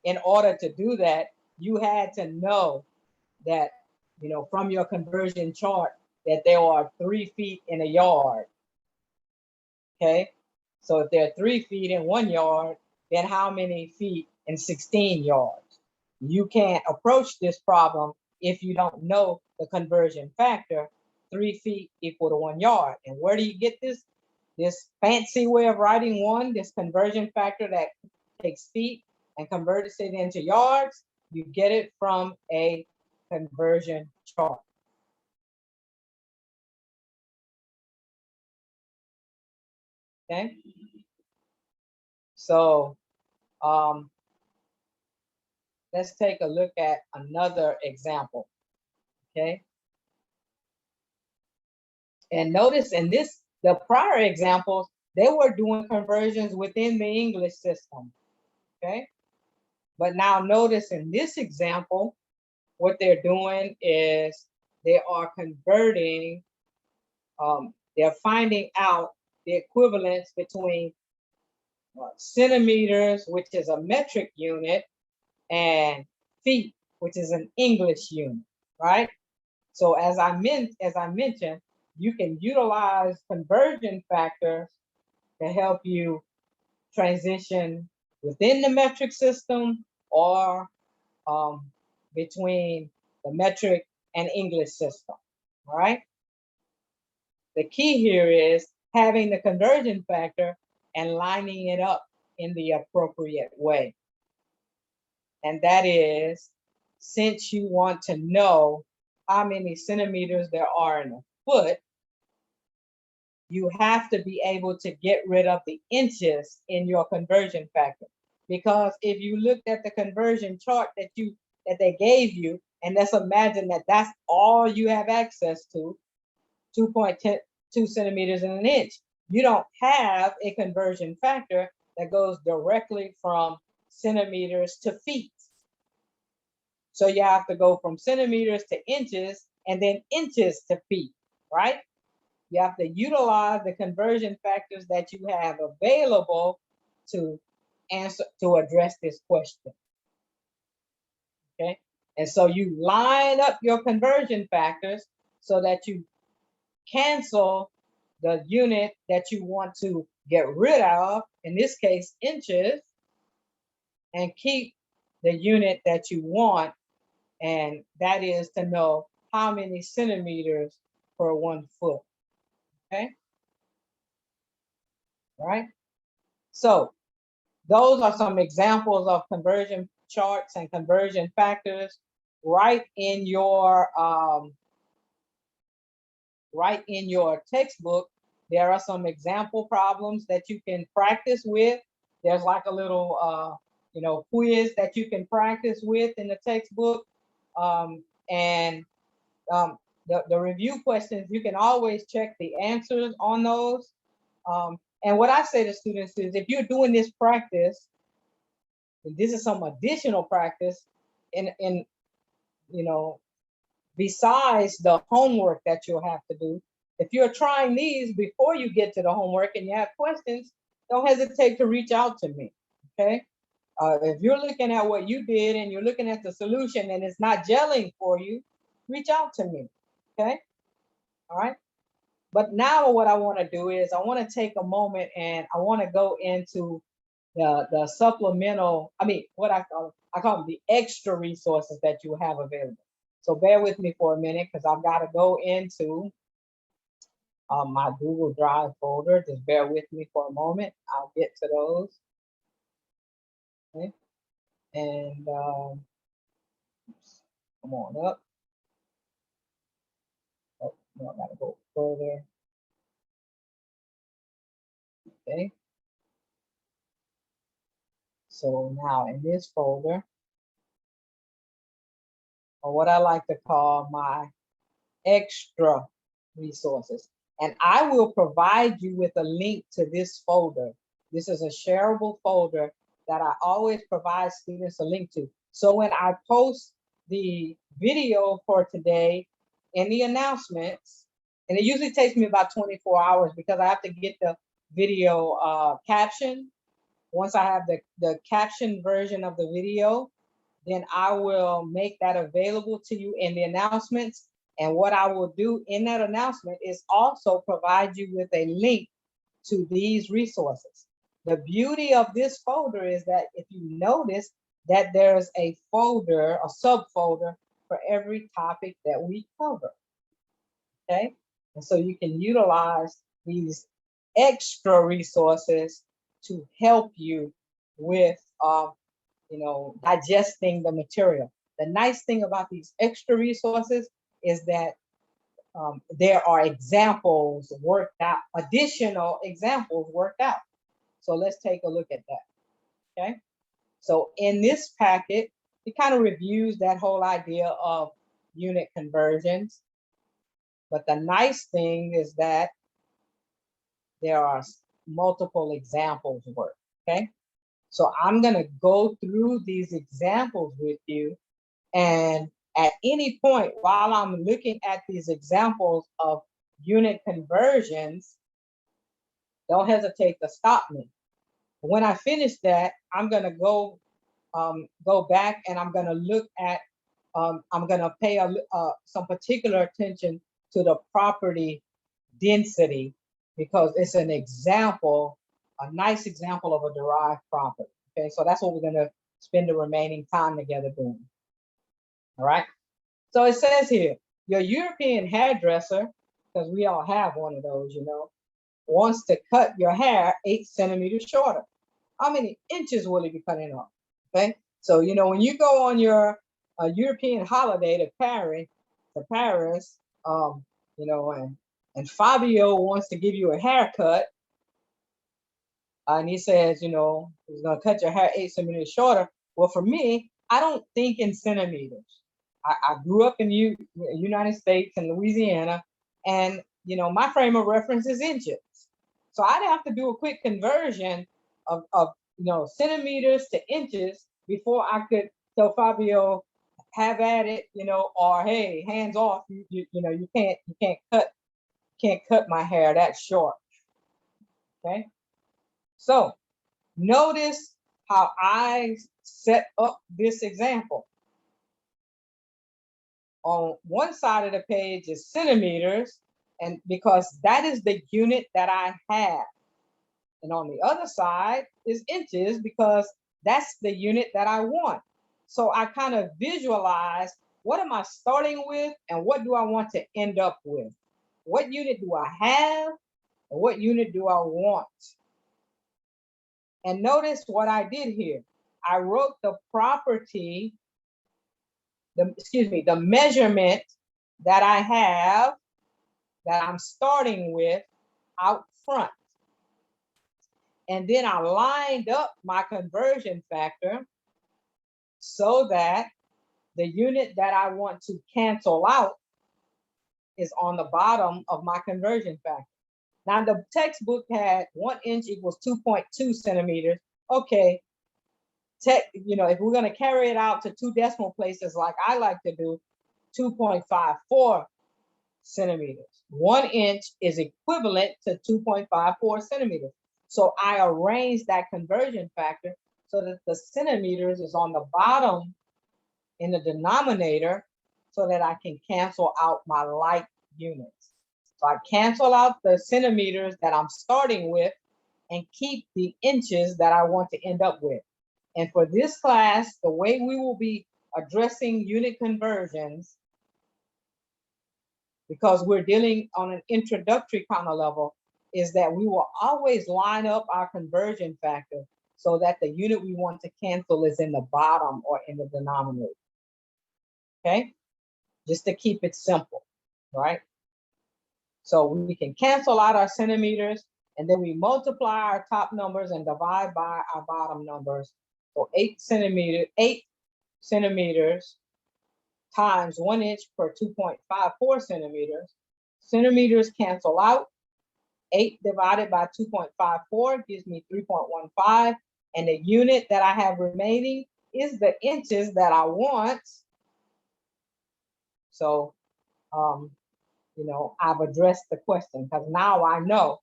in order to do that, you had to know that, from your conversion chart, that there are 3 feet in a yard. Okay, so if there are 3 feet in 1 yard, then how many feet in 16 yards? You can't approach this problem if you don't know the conversion factor. 3 feet equal to 1 yard. And where do you get this fancy way of writing this conversion factor that takes feet and converts it into yards? You get it from a conversion chart. Okay, so let's take a look at another example. Okay, and notice in the prior examples, they were doing conversions within the English system. Okay, but now notice in this example, what they're doing is they are converting, they're finding out the equivalence between centimeters, which is a metric unit, and feet, which is an English unit, right? So as I mentioned, you can utilize conversion factors to help you transition within the metric system or between the metric and English system, all right? The key here is having the conversion factor and lining it up in the appropriate way. And that is, since you want to know how many centimeters there are in a foot, you have to be able to get rid of the inches in your conversion factor. Because if you looked at the conversion chart that they gave you, and let's imagine that that's all you have access to, 2.2 centimeters in an inch. You don't have a conversion factor that goes directly from centimeters to feet. So you have to go from centimeters to inches and then inches to feet, right? You have to utilize the conversion factors that you have available to address this question. Okay, and so you line up your conversion factors so that you cancel the unit that you want to get rid of, in this case inches, and keep the unit that you want, and that is to know how many centimeters per 1 foot. Okay, all right, so those are some examples of conversion charts and conversion factors right in your textbook. There are some example problems that you can practice with. There's like a little quiz that you can practice with in the textbook. The review questions, you can always check the answers on those. And what I say to students is, if you're doing this practice, and this is some additional practice in besides the homework that you'll have to do. If you're trying these before you get to the homework and you have questions, don't hesitate to reach out to me, okay? If you're looking at what you did and you're looking at the solution and it's not gelling for you, reach out to me, okay? All right. But now what I want to do is I want to take a moment and I want to go into the supplemental, what I call them the extra resources that you have available. So bear with me for a minute because I've got to go into my Google Drive folder. Just bear with me for a moment. I'll get to those. Okay. And come on up. Oh, no, I gotta go further. Okay. So now in this folder, or what I like to call my extra resources. And I will provide you with a link to this folder. This is a shareable folder that I always provide students a link to. So when I post the video for today in the announcements, and it usually takes me about 24 hours because I have to get the video caption. Once I have the captioned version of the video, then I will make that available to you in the announcements. And what I will do in that announcement is also provide you with a link to these resources. The beauty of this folder is that if you notice that there's a folder, a subfolder for every topic that we cover, okay? And so you can utilize these extra resources to help you with digesting the material. The nice thing about these extra resources is that there are examples worked out, additional examples worked out. So let's take a look at that, okay? So in this packet, it kind of reviews that whole idea of unit conversions. But the nice thing is that there are multiple examples worked, okay? So I'm gonna go through these examples with you, and at any point while I'm looking at these examples of unit conversions, don't hesitate to stop me. When I finish that, I'm gonna go back and I'm gonna look at, I'm gonna pay some particular attention to the property density because it's an example, a nice example of a derived property. Okay, so that's what we're gonna spend the remaining time together doing. All right. So it says here, your European hairdresser, because we all have one of those, wants to cut your hair 8 centimeters shorter. How many inches will he be cutting off? Okay. So, when you go on your European holiday to Paris, and Fabio wants to give you a haircut, and he says, he's gonna cut your hair 8 centimeters shorter. Well, for me, I don't think in centimeters. I grew up in the United States and Louisiana, and my frame of reference is inches. So I'd have to do a quick conversion of centimeters to inches before I could tell Fabio, have at it, or hey, hands off. You can't cut my hair that short. Okay. So notice how I set up this example. On one side of the page is centimeters, and because that is the unit that I have. And on the other side is inches because that's the unit that I want. So I kind of visualize, what am I starting with and what do I want to end up with? What unit do I have and what unit do I want? And notice what I did here. I wrote the property, the measurement that I have, that I'm starting with out front. And then I lined up my conversion factor so that the unit that I want to cancel out is on the bottom of my conversion factor. Now the textbook had 1 inch equals 2.2 centimeters. Okay, if we're gonna carry it out to 2 decimal places like I like to do, 2.54 centimeters. 1 inch is equivalent to 2.54 centimeters. So I arranged that conversion factor so that the centimeters is on the bottom in the denominator so that I can cancel out my like units. So I cancel out the centimeters that I'm starting with and keep the inches that I want to end up with. And for this class, the way we will be addressing unit conversions, because we're dealing on an introductory kind of level, is that we will always line up our conversion factor so that the unit we want to cancel is in the bottom or in the denominator. Okay, just to keep it simple, right? So we can cancel out our centimeters, and then we multiply our top numbers and divide by our bottom numbers. So 8 centimeters times 1 inch per 2.54 centimeters. Centimeters cancel out. 8 divided by 2.54 gives me 3.15. And the unit that I have remaining is the inches that I want. So, you know, I've addressed the question because now I know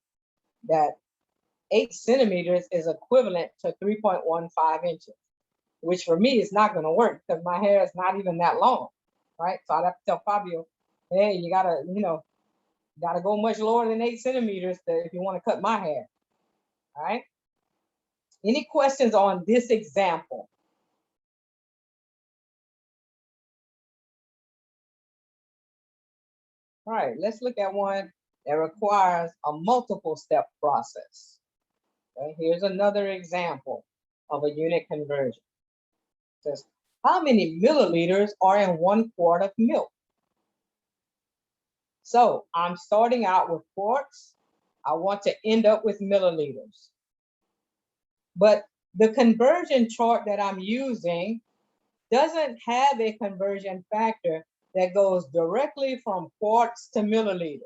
that 8 centimeters is equivalent to 3.15 inches, which for me is not going to work because my hair is not even that long, right? So I'd have to tell Fabio, hey, you gotta, you know, gotta go much lower than 8 centimeters if you want to cut my hair. All right. Any questions on this example? All right, let's look at one that requires a multiple step process. Okay, here's another example of a unit conversion. It says, how many milliliters are in 1 quart of milk? So I'm starting out with quarts. I want to end up with milliliters. But the conversion chart that I'm using doesn't have a conversion factor that goes directly from quarts to milliliters.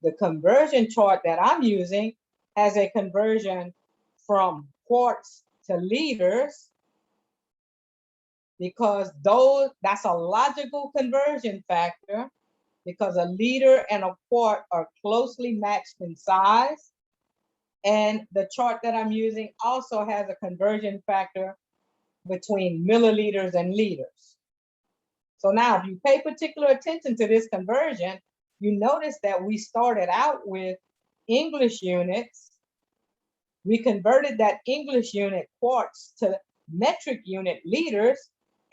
The conversion chart that I'm using has a conversion from quarts to liters, because that's a logical conversion factor, because a liter and a quart are closely matched in size. And the chart that I'm using also has a conversion factor between milliliters and liters. So now if you pay particular attention to this conversion, you notice that we started out with English units. We converted that English unit quarts to metric unit liters,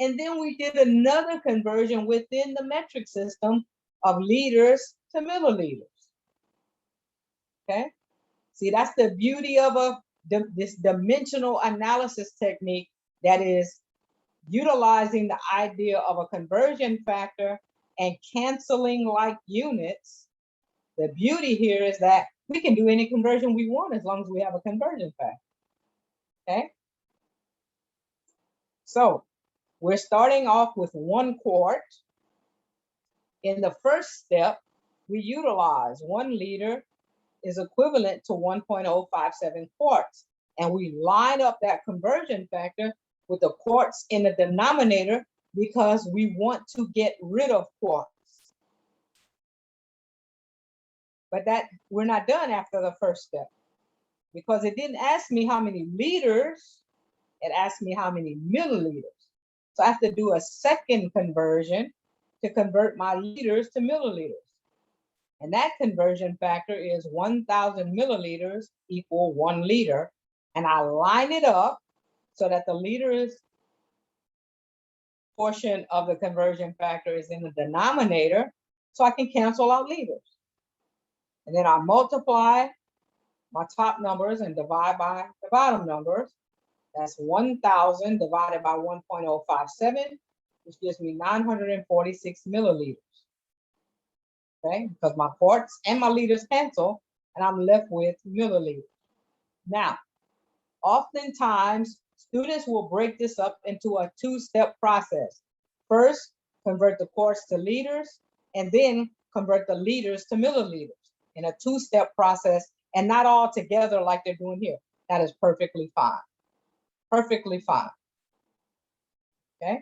and then we did another conversion within the metric system of liters to milliliters. Okay, see, that's the beauty of this dimensional analysis technique that is utilizing the idea of a conversion factor and canceling like units. The beauty here is that we can do any conversion we want as long as we have a conversion factor. Okay. So we're starting off with 1 quart. In the first step, we utilize 1 liter is equivalent to 1.057 quarts. And we line up that conversion factor with the quarts in the denominator because we want to get rid of quarts. But that we're not done after the first step, because it didn't ask me how many liters, it asked me how many milliliters. So I have to do a second conversion to convert my liters to milliliters. And that conversion factor is 1,000 milliliters equal 1 liter. And I line it up so that the liters portion of the conversion factor is in the denominator, so I can cancel out liters. And then I multiply my top numbers and divide by the bottom numbers. That's 1,000 divided by 1.057, which gives me 946 milliliters. Okay, because my quarts and my liters cancel, and I'm left with milliliters. Now, oftentimes, students will break this up into a 2-step process. First, convert the quarts to liters, and then convert the liters to milliliters in a 2-step process, and not all together like they're doing here. That is perfectly fine. Perfectly fine. Okay.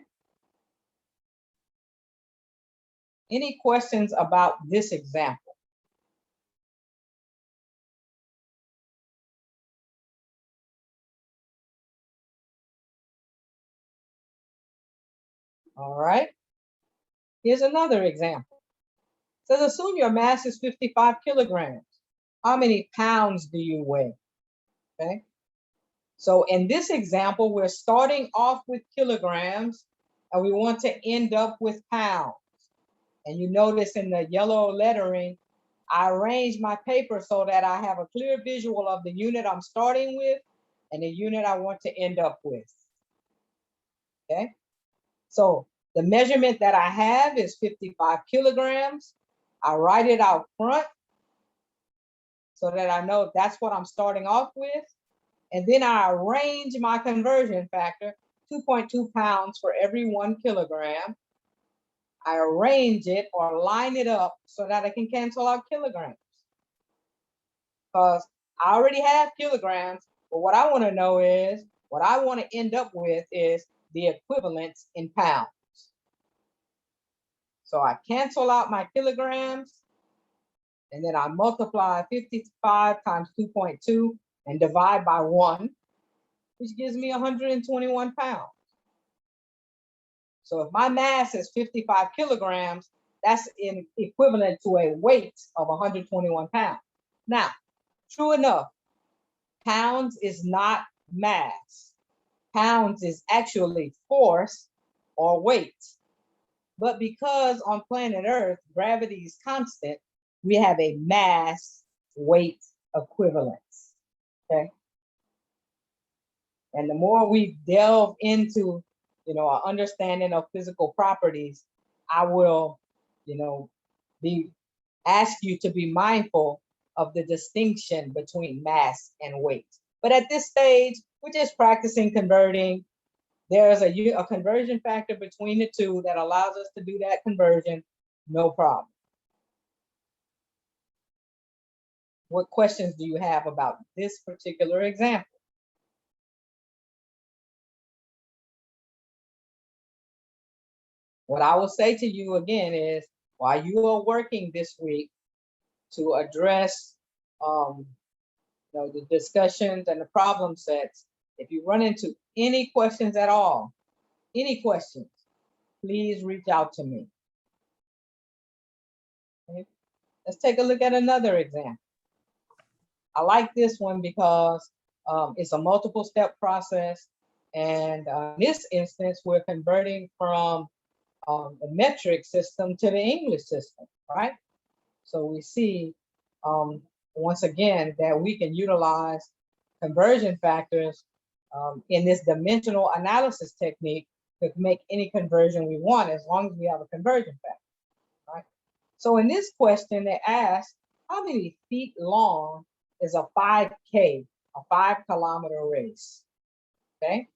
Any questions about this example? All right. Here's another example. It says, assume your mass is 55 kilograms. How many pounds do you weigh? Okay. So in this example, we're starting off with kilograms and we want to end up with pounds. And you notice in the yellow lettering, I arranged my paper so that I have a clear visual of the unit I'm starting with and the unit I want to end up with. Okay. So the measurement that I have is 55 kilograms. I write it out front so that I know that's what I'm starting off with. And then I arrange my conversion factor, 2.2 pounds for every 1 kilogram. I arrange it or line it up so that I can cancel out kilograms. Because I already have kilograms, but what I want to know is, what I want to end up with is the equivalence in pounds. So I cancel out my kilograms, and then I multiply 55 times 2.2 and divide by 1, which gives me 121 pounds. So if my mass is 55 kilograms, that's equivalent to a weight of 121 pounds. Now, true enough, pounds is not mass. Pounds is actually force or weight. But because on planet Earth, gravity is constant, we have a mass weight equivalence, okay? And the more we delve into, our understanding of physical properties, I will, ask you to be mindful of the distinction between mass and weight. But at this stage, we're just practicing converting. There's a conversion factor between the two that allows us to do that conversion, no problem. What questions do you have about this particular example? What I will say to you again is, while you are working this week to address the discussions and the problem sets, if you run into any questions at all, any questions, please reach out to me. Okay. Let's take a look at another example. I like this one because it's a multiple step process. And in this instance, we're converting from the metric system to the English system, right? So we see, once again, that we can utilize conversion factors in this dimensional analysis technique to make any conversion we want, as long as we have a conversion factor, right? So in this question, they asked, how many feet long is a 5K, a 5-kilometer race, okay?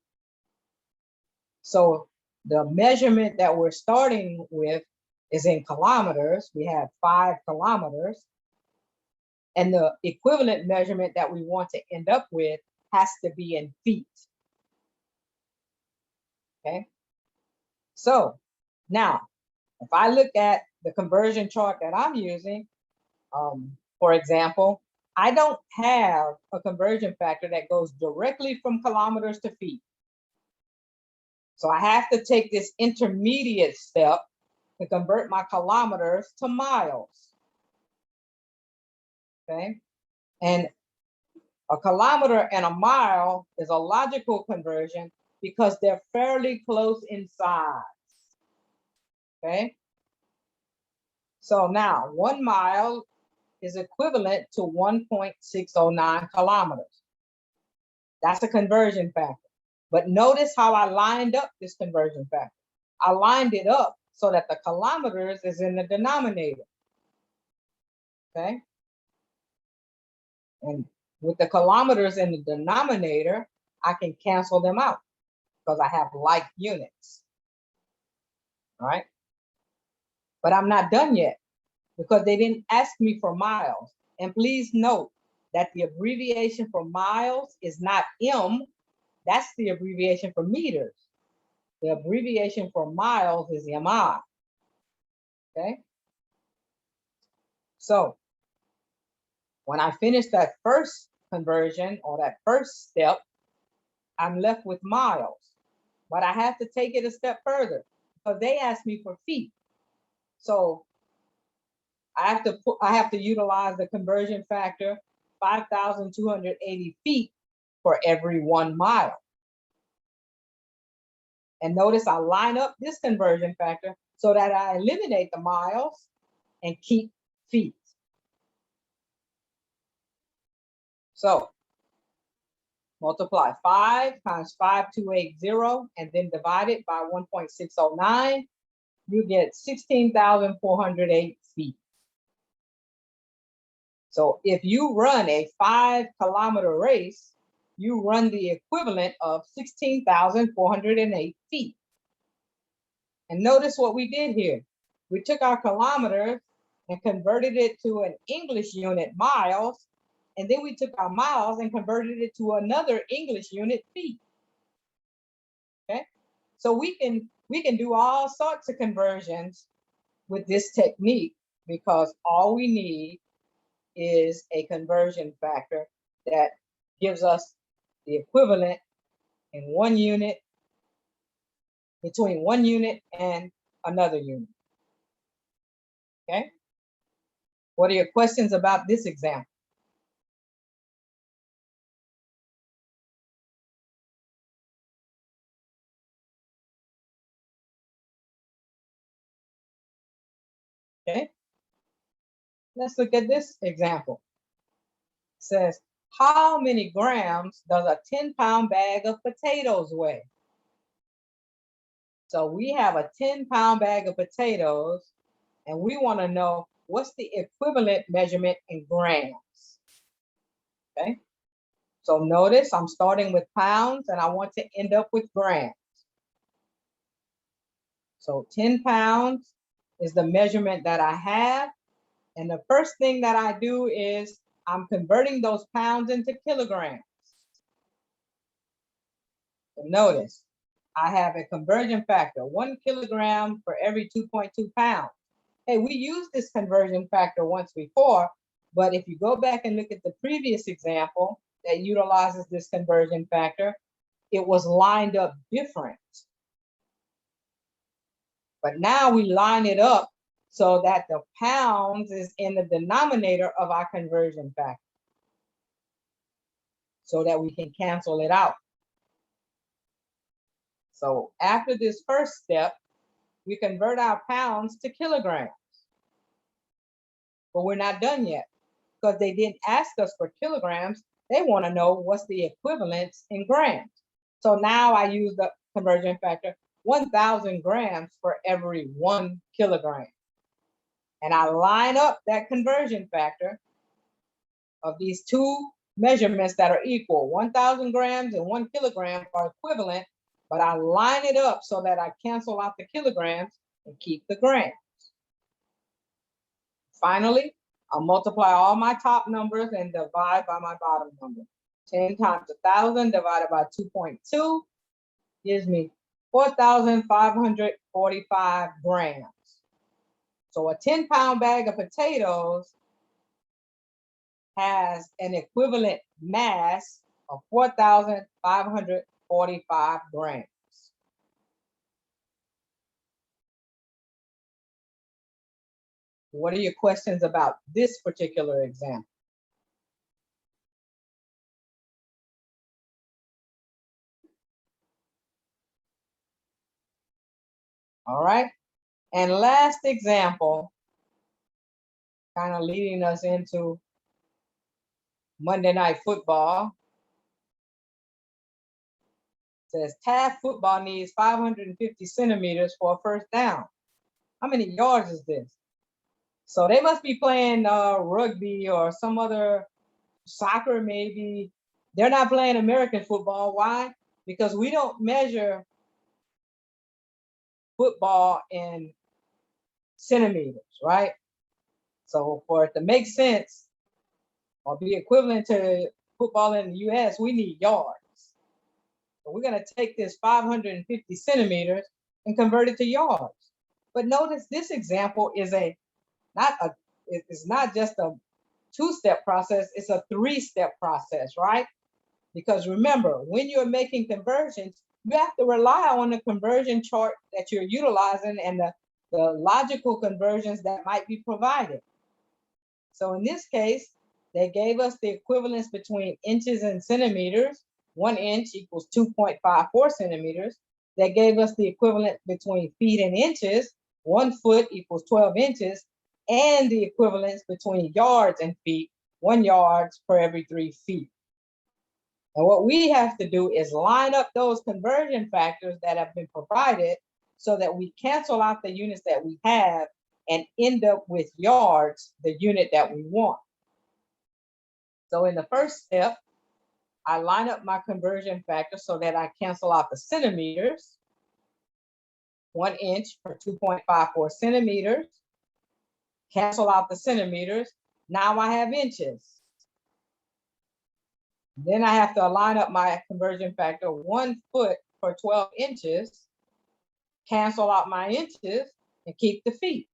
So the measurement that we're starting with is in kilometers. We have 5 kilometers. And the equivalent measurement that we want to end up with has to be in feet. Okay. So now, if I look at the conversion chart that I'm using, for example, I don't have a conversion factor that goes directly from kilometers to feet. So I have to take this intermediate step to convert my kilometers to miles. Okay. And a kilometer and a mile is a logical conversion because they're fairly close in size. Okay. So now 1 mile is equivalent to 1.609 kilometers. That's a conversion factor. But notice how I lined up this conversion factor. I lined it up so that the kilometers is in the denominator. Okay. And with the kilometers in the denominator, I can cancel them out because I have like units. All right. But I'm not done yet because they didn't ask me for miles. And please note that the abbreviation for miles is not M. That's the abbreviation for meters. The abbreviation for miles is MI. Okay. So when I finish that first conversion or that first step, I'm left with miles. But I have to take it a step further because they asked me for feet. So I have to utilize the conversion factor, 5,280 feet for every 1 mile. And notice I line up this conversion factor so that I eliminate the miles and keep feet. So multiply 5 times 5,280 and then divide it by 1.609. You get 16,408 feet. So if you run a 5-kilometer race, you run the equivalent of 16,408 feet. And notice what we did here. We took our kilometers and converted it to an English unit, miles, and then we took our miles and converted it to another English unit, feet. Okay, so we can do all sorts of conversions with this technique because all we need is a conversion factor that gives us the equivalent in 1 unit, between 1 unit and another unit. Okay, what are your questions about this example? Okay, let's look at this example. It says, how many grams does a 10-pound bag of potatoes weigh? So we have a 10-pound bag of potatoes, and we want to know what's the equivalent measurement in grams. Okay, so notice I'm starting with pounds, and I want to end up with grams. So 10 pounds is the measurement that I have. And the first thing that I do is I'm converting those pounds into kilograms. So notice I have a conversion factor, 1 kilogram for every 2.2 pounds. Hey, we used this conversion factor once before, but if you go back and look at the previous example that utilizes this conversion factor, it was lined up different. But now we line it up so that the pounds is in the denominator of our conversion factor so that we can cancel it out. So after this first step, we convert our pounds to kilograms. But we're not done yet because they didn't ask us for kilograms. They want to know what's the equivalence in grams. So now I use the conversion factor, 1,000 grams for every 1 kilogram. And I line up that conversion factor of these two measurements that are equal. 1,000 grams and 1 kilogram are equivalent, but I line it up so that I cancel out the kilograms and keep the grams. Finally, I'll multiply all my top numbers and divide by my bottom number. 10 times 1,000 divided by 2.2 gives me 4,545 grams. So a 10-pound bag of potatoes has an equivalent mass of 4,545 grams. What are your questions about this particular example? All right. And last example, kind of leading us into Monday Night Football. It says tag football needs 550 centimeters for a first down. How many yards is this? So they must be playing rugby or some other soccer maybe. They're not playing American football. Why? Because we don't measure football in centimeters, right? So for it to make sense or be equivalent to football in the US, we need yards. So we're going to take this 550 centimeters and convert it to yards. But notice this example is it's not just a 2-step process, it's a 3-step process, right? Because remember, when you're making conversions, you have to rely on the conversion chart that you're utilizing and the logical conversions that might be provided. So in this case, they gave us the equivalence between inches and centimeters. 1 inch equals 2.54 centimeters. They gave us the equivalent between feet and inches. 1 foot equals 12 inches. And the equivalence between yards and feet, 1 yard per every 3 feet. And what we have to do is line up those conversion factors that have been provided so that we cancel out the units that we have and end up with yards, the unit that we want. So in the first step, I line up my conversion factor so that I cancel out the centimeters. 1 inch for 2.54 centimeters. Cancel out the centimeters. Now I have inches. Then I have to line up my conversion factor. 1 foot for 12 inches. Cancel out my inches and keep the feet.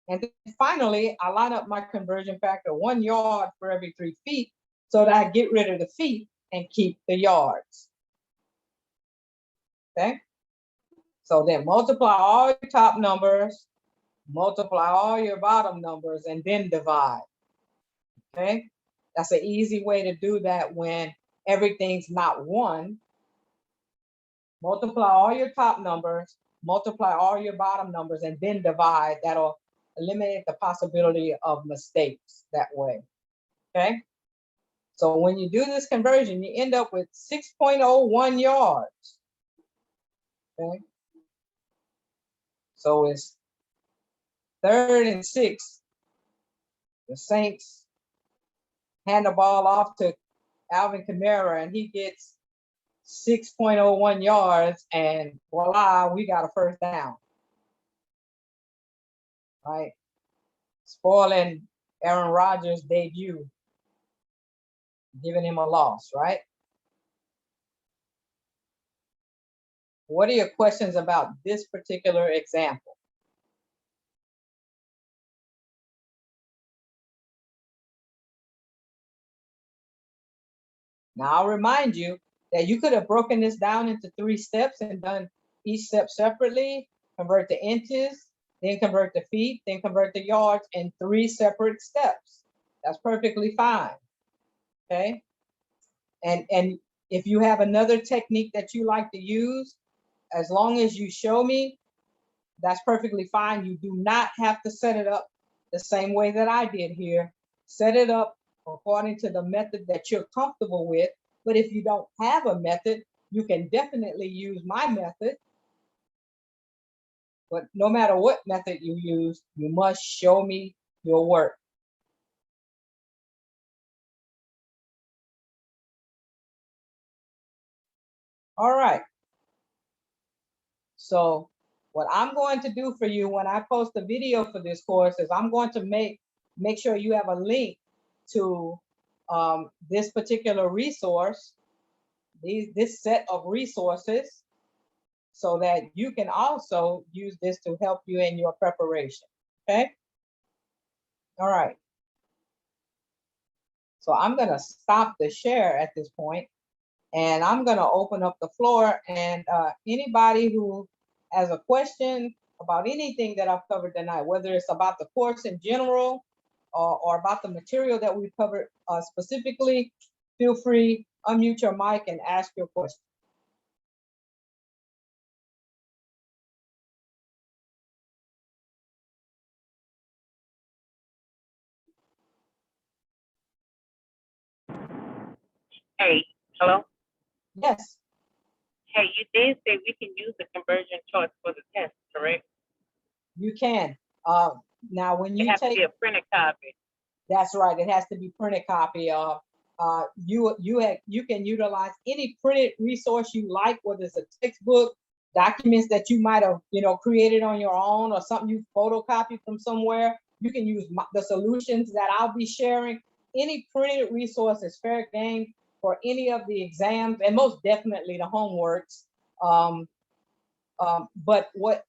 And then finally, I line up my conversion factor 1 yard for every 3 feet so that I get rid of the feet and keep the yards. Okay? So then multiply all your top numbers, multiply all your bottom numbers, and then divide. Okay? That's an easy way to do that when everything's not 1. Multiply all your top numbers, multiply all your bottom numbers, and then divide. That'll eliminate the possibility of mistakes that way. Okay? So when you do this conversion, you end up with 6.01 yards. Okay? So it's 3rd and 6. The Saints hand the ball off to Alvin Kamara, and he gets 6.01 yards, and voila, we got a first down. Right? Spoiling Aaron Rodgers' debut, giving him a loss, right? What are your questions about this particular example? Now, I'll remind you that you could have broken this down into 3 steps and done each step separately, convert the inches, then convert the feet, then convert the yards in 3 separate steps. That's perfectly fine. Okay? And if you have another technique that you like to use, as long as you show me, that's perfectly fine. You do not have to set it up the same way that I did here. Set it up according to the method that you're comfortable with. But if you don't have a method, you can definitely use my method. But no matter what method you use, you must show me your work. All right. So what I'm going to do for you when I post the video for this course is I'm going to make sure you have a link to this particular resource, this set of resources, so that you can also use this to help you in your preparation. Okay? All right. So I'm going to stop the share at this point, and I'm going to open up the floor, and anybody who has a question about anything that I've covered tonight, whether it's about the course in general or about the material that we covered specifically, feel free, unmute your mic and ask your question. Hey, hello? Yes, Hey, you did say we can use the conversion charts for the test, correct? you can. Now, when It you has to take, be a printed copy. that's right, it has to be printed copy. You can utilize any printed resource you like, whether it's a textbook, documents that you might have created on your own, or something you photocopied from somewhere. You can use the solutions that I'll be sharing. Any printed resource is fair game for any of the exams, and most definitely the homeworks. But what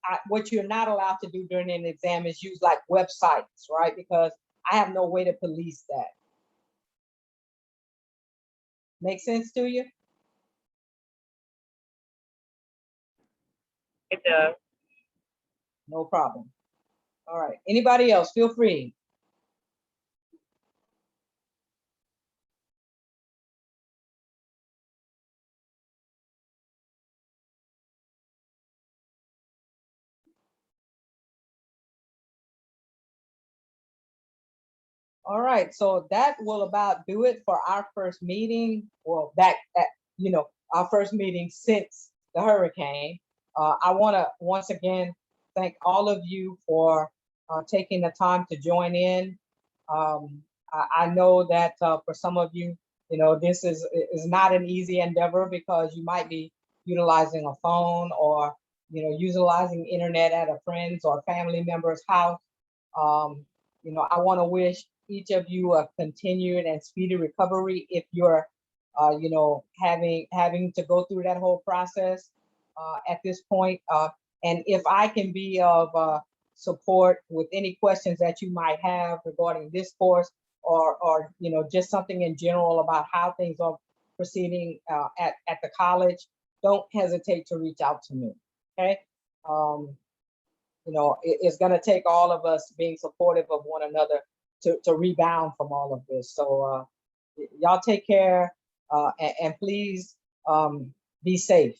you're not allowed to do during an exam is use like websites, right? Because I have no way to police that. Make sense to you? It does. No problem. All right, anybody else, feel free. All right, so that will about do it for our first meeting. Well, our first meeting since the hurricane. I want to once again thank all of you for taking the time to join in. I know that for some of you, this is not an easy endeavor because you might be utilizing a phone or utilizing internet at a friend's or family member's house. I want to wish each of you a continued and speedy recovery if you're, having to go through that whole process at this point. And if I can be of support with any questions that you might have regarding this course or just something in general about how things are proceeding at the college, don't hesitate to reach out to me. Okay. It's going to take all of us being supportive of one another to rebound from all of this. So y'all take care and please be safe.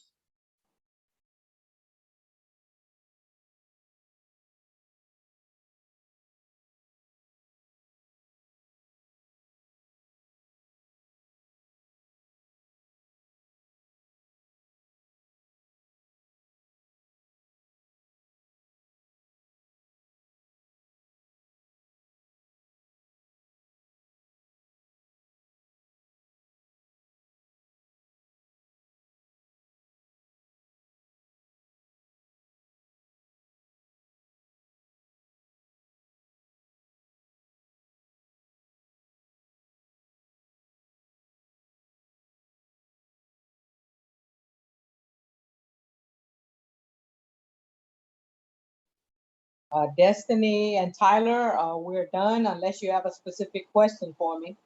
Destiny and Tyler, we're done unless you have a specific question for me.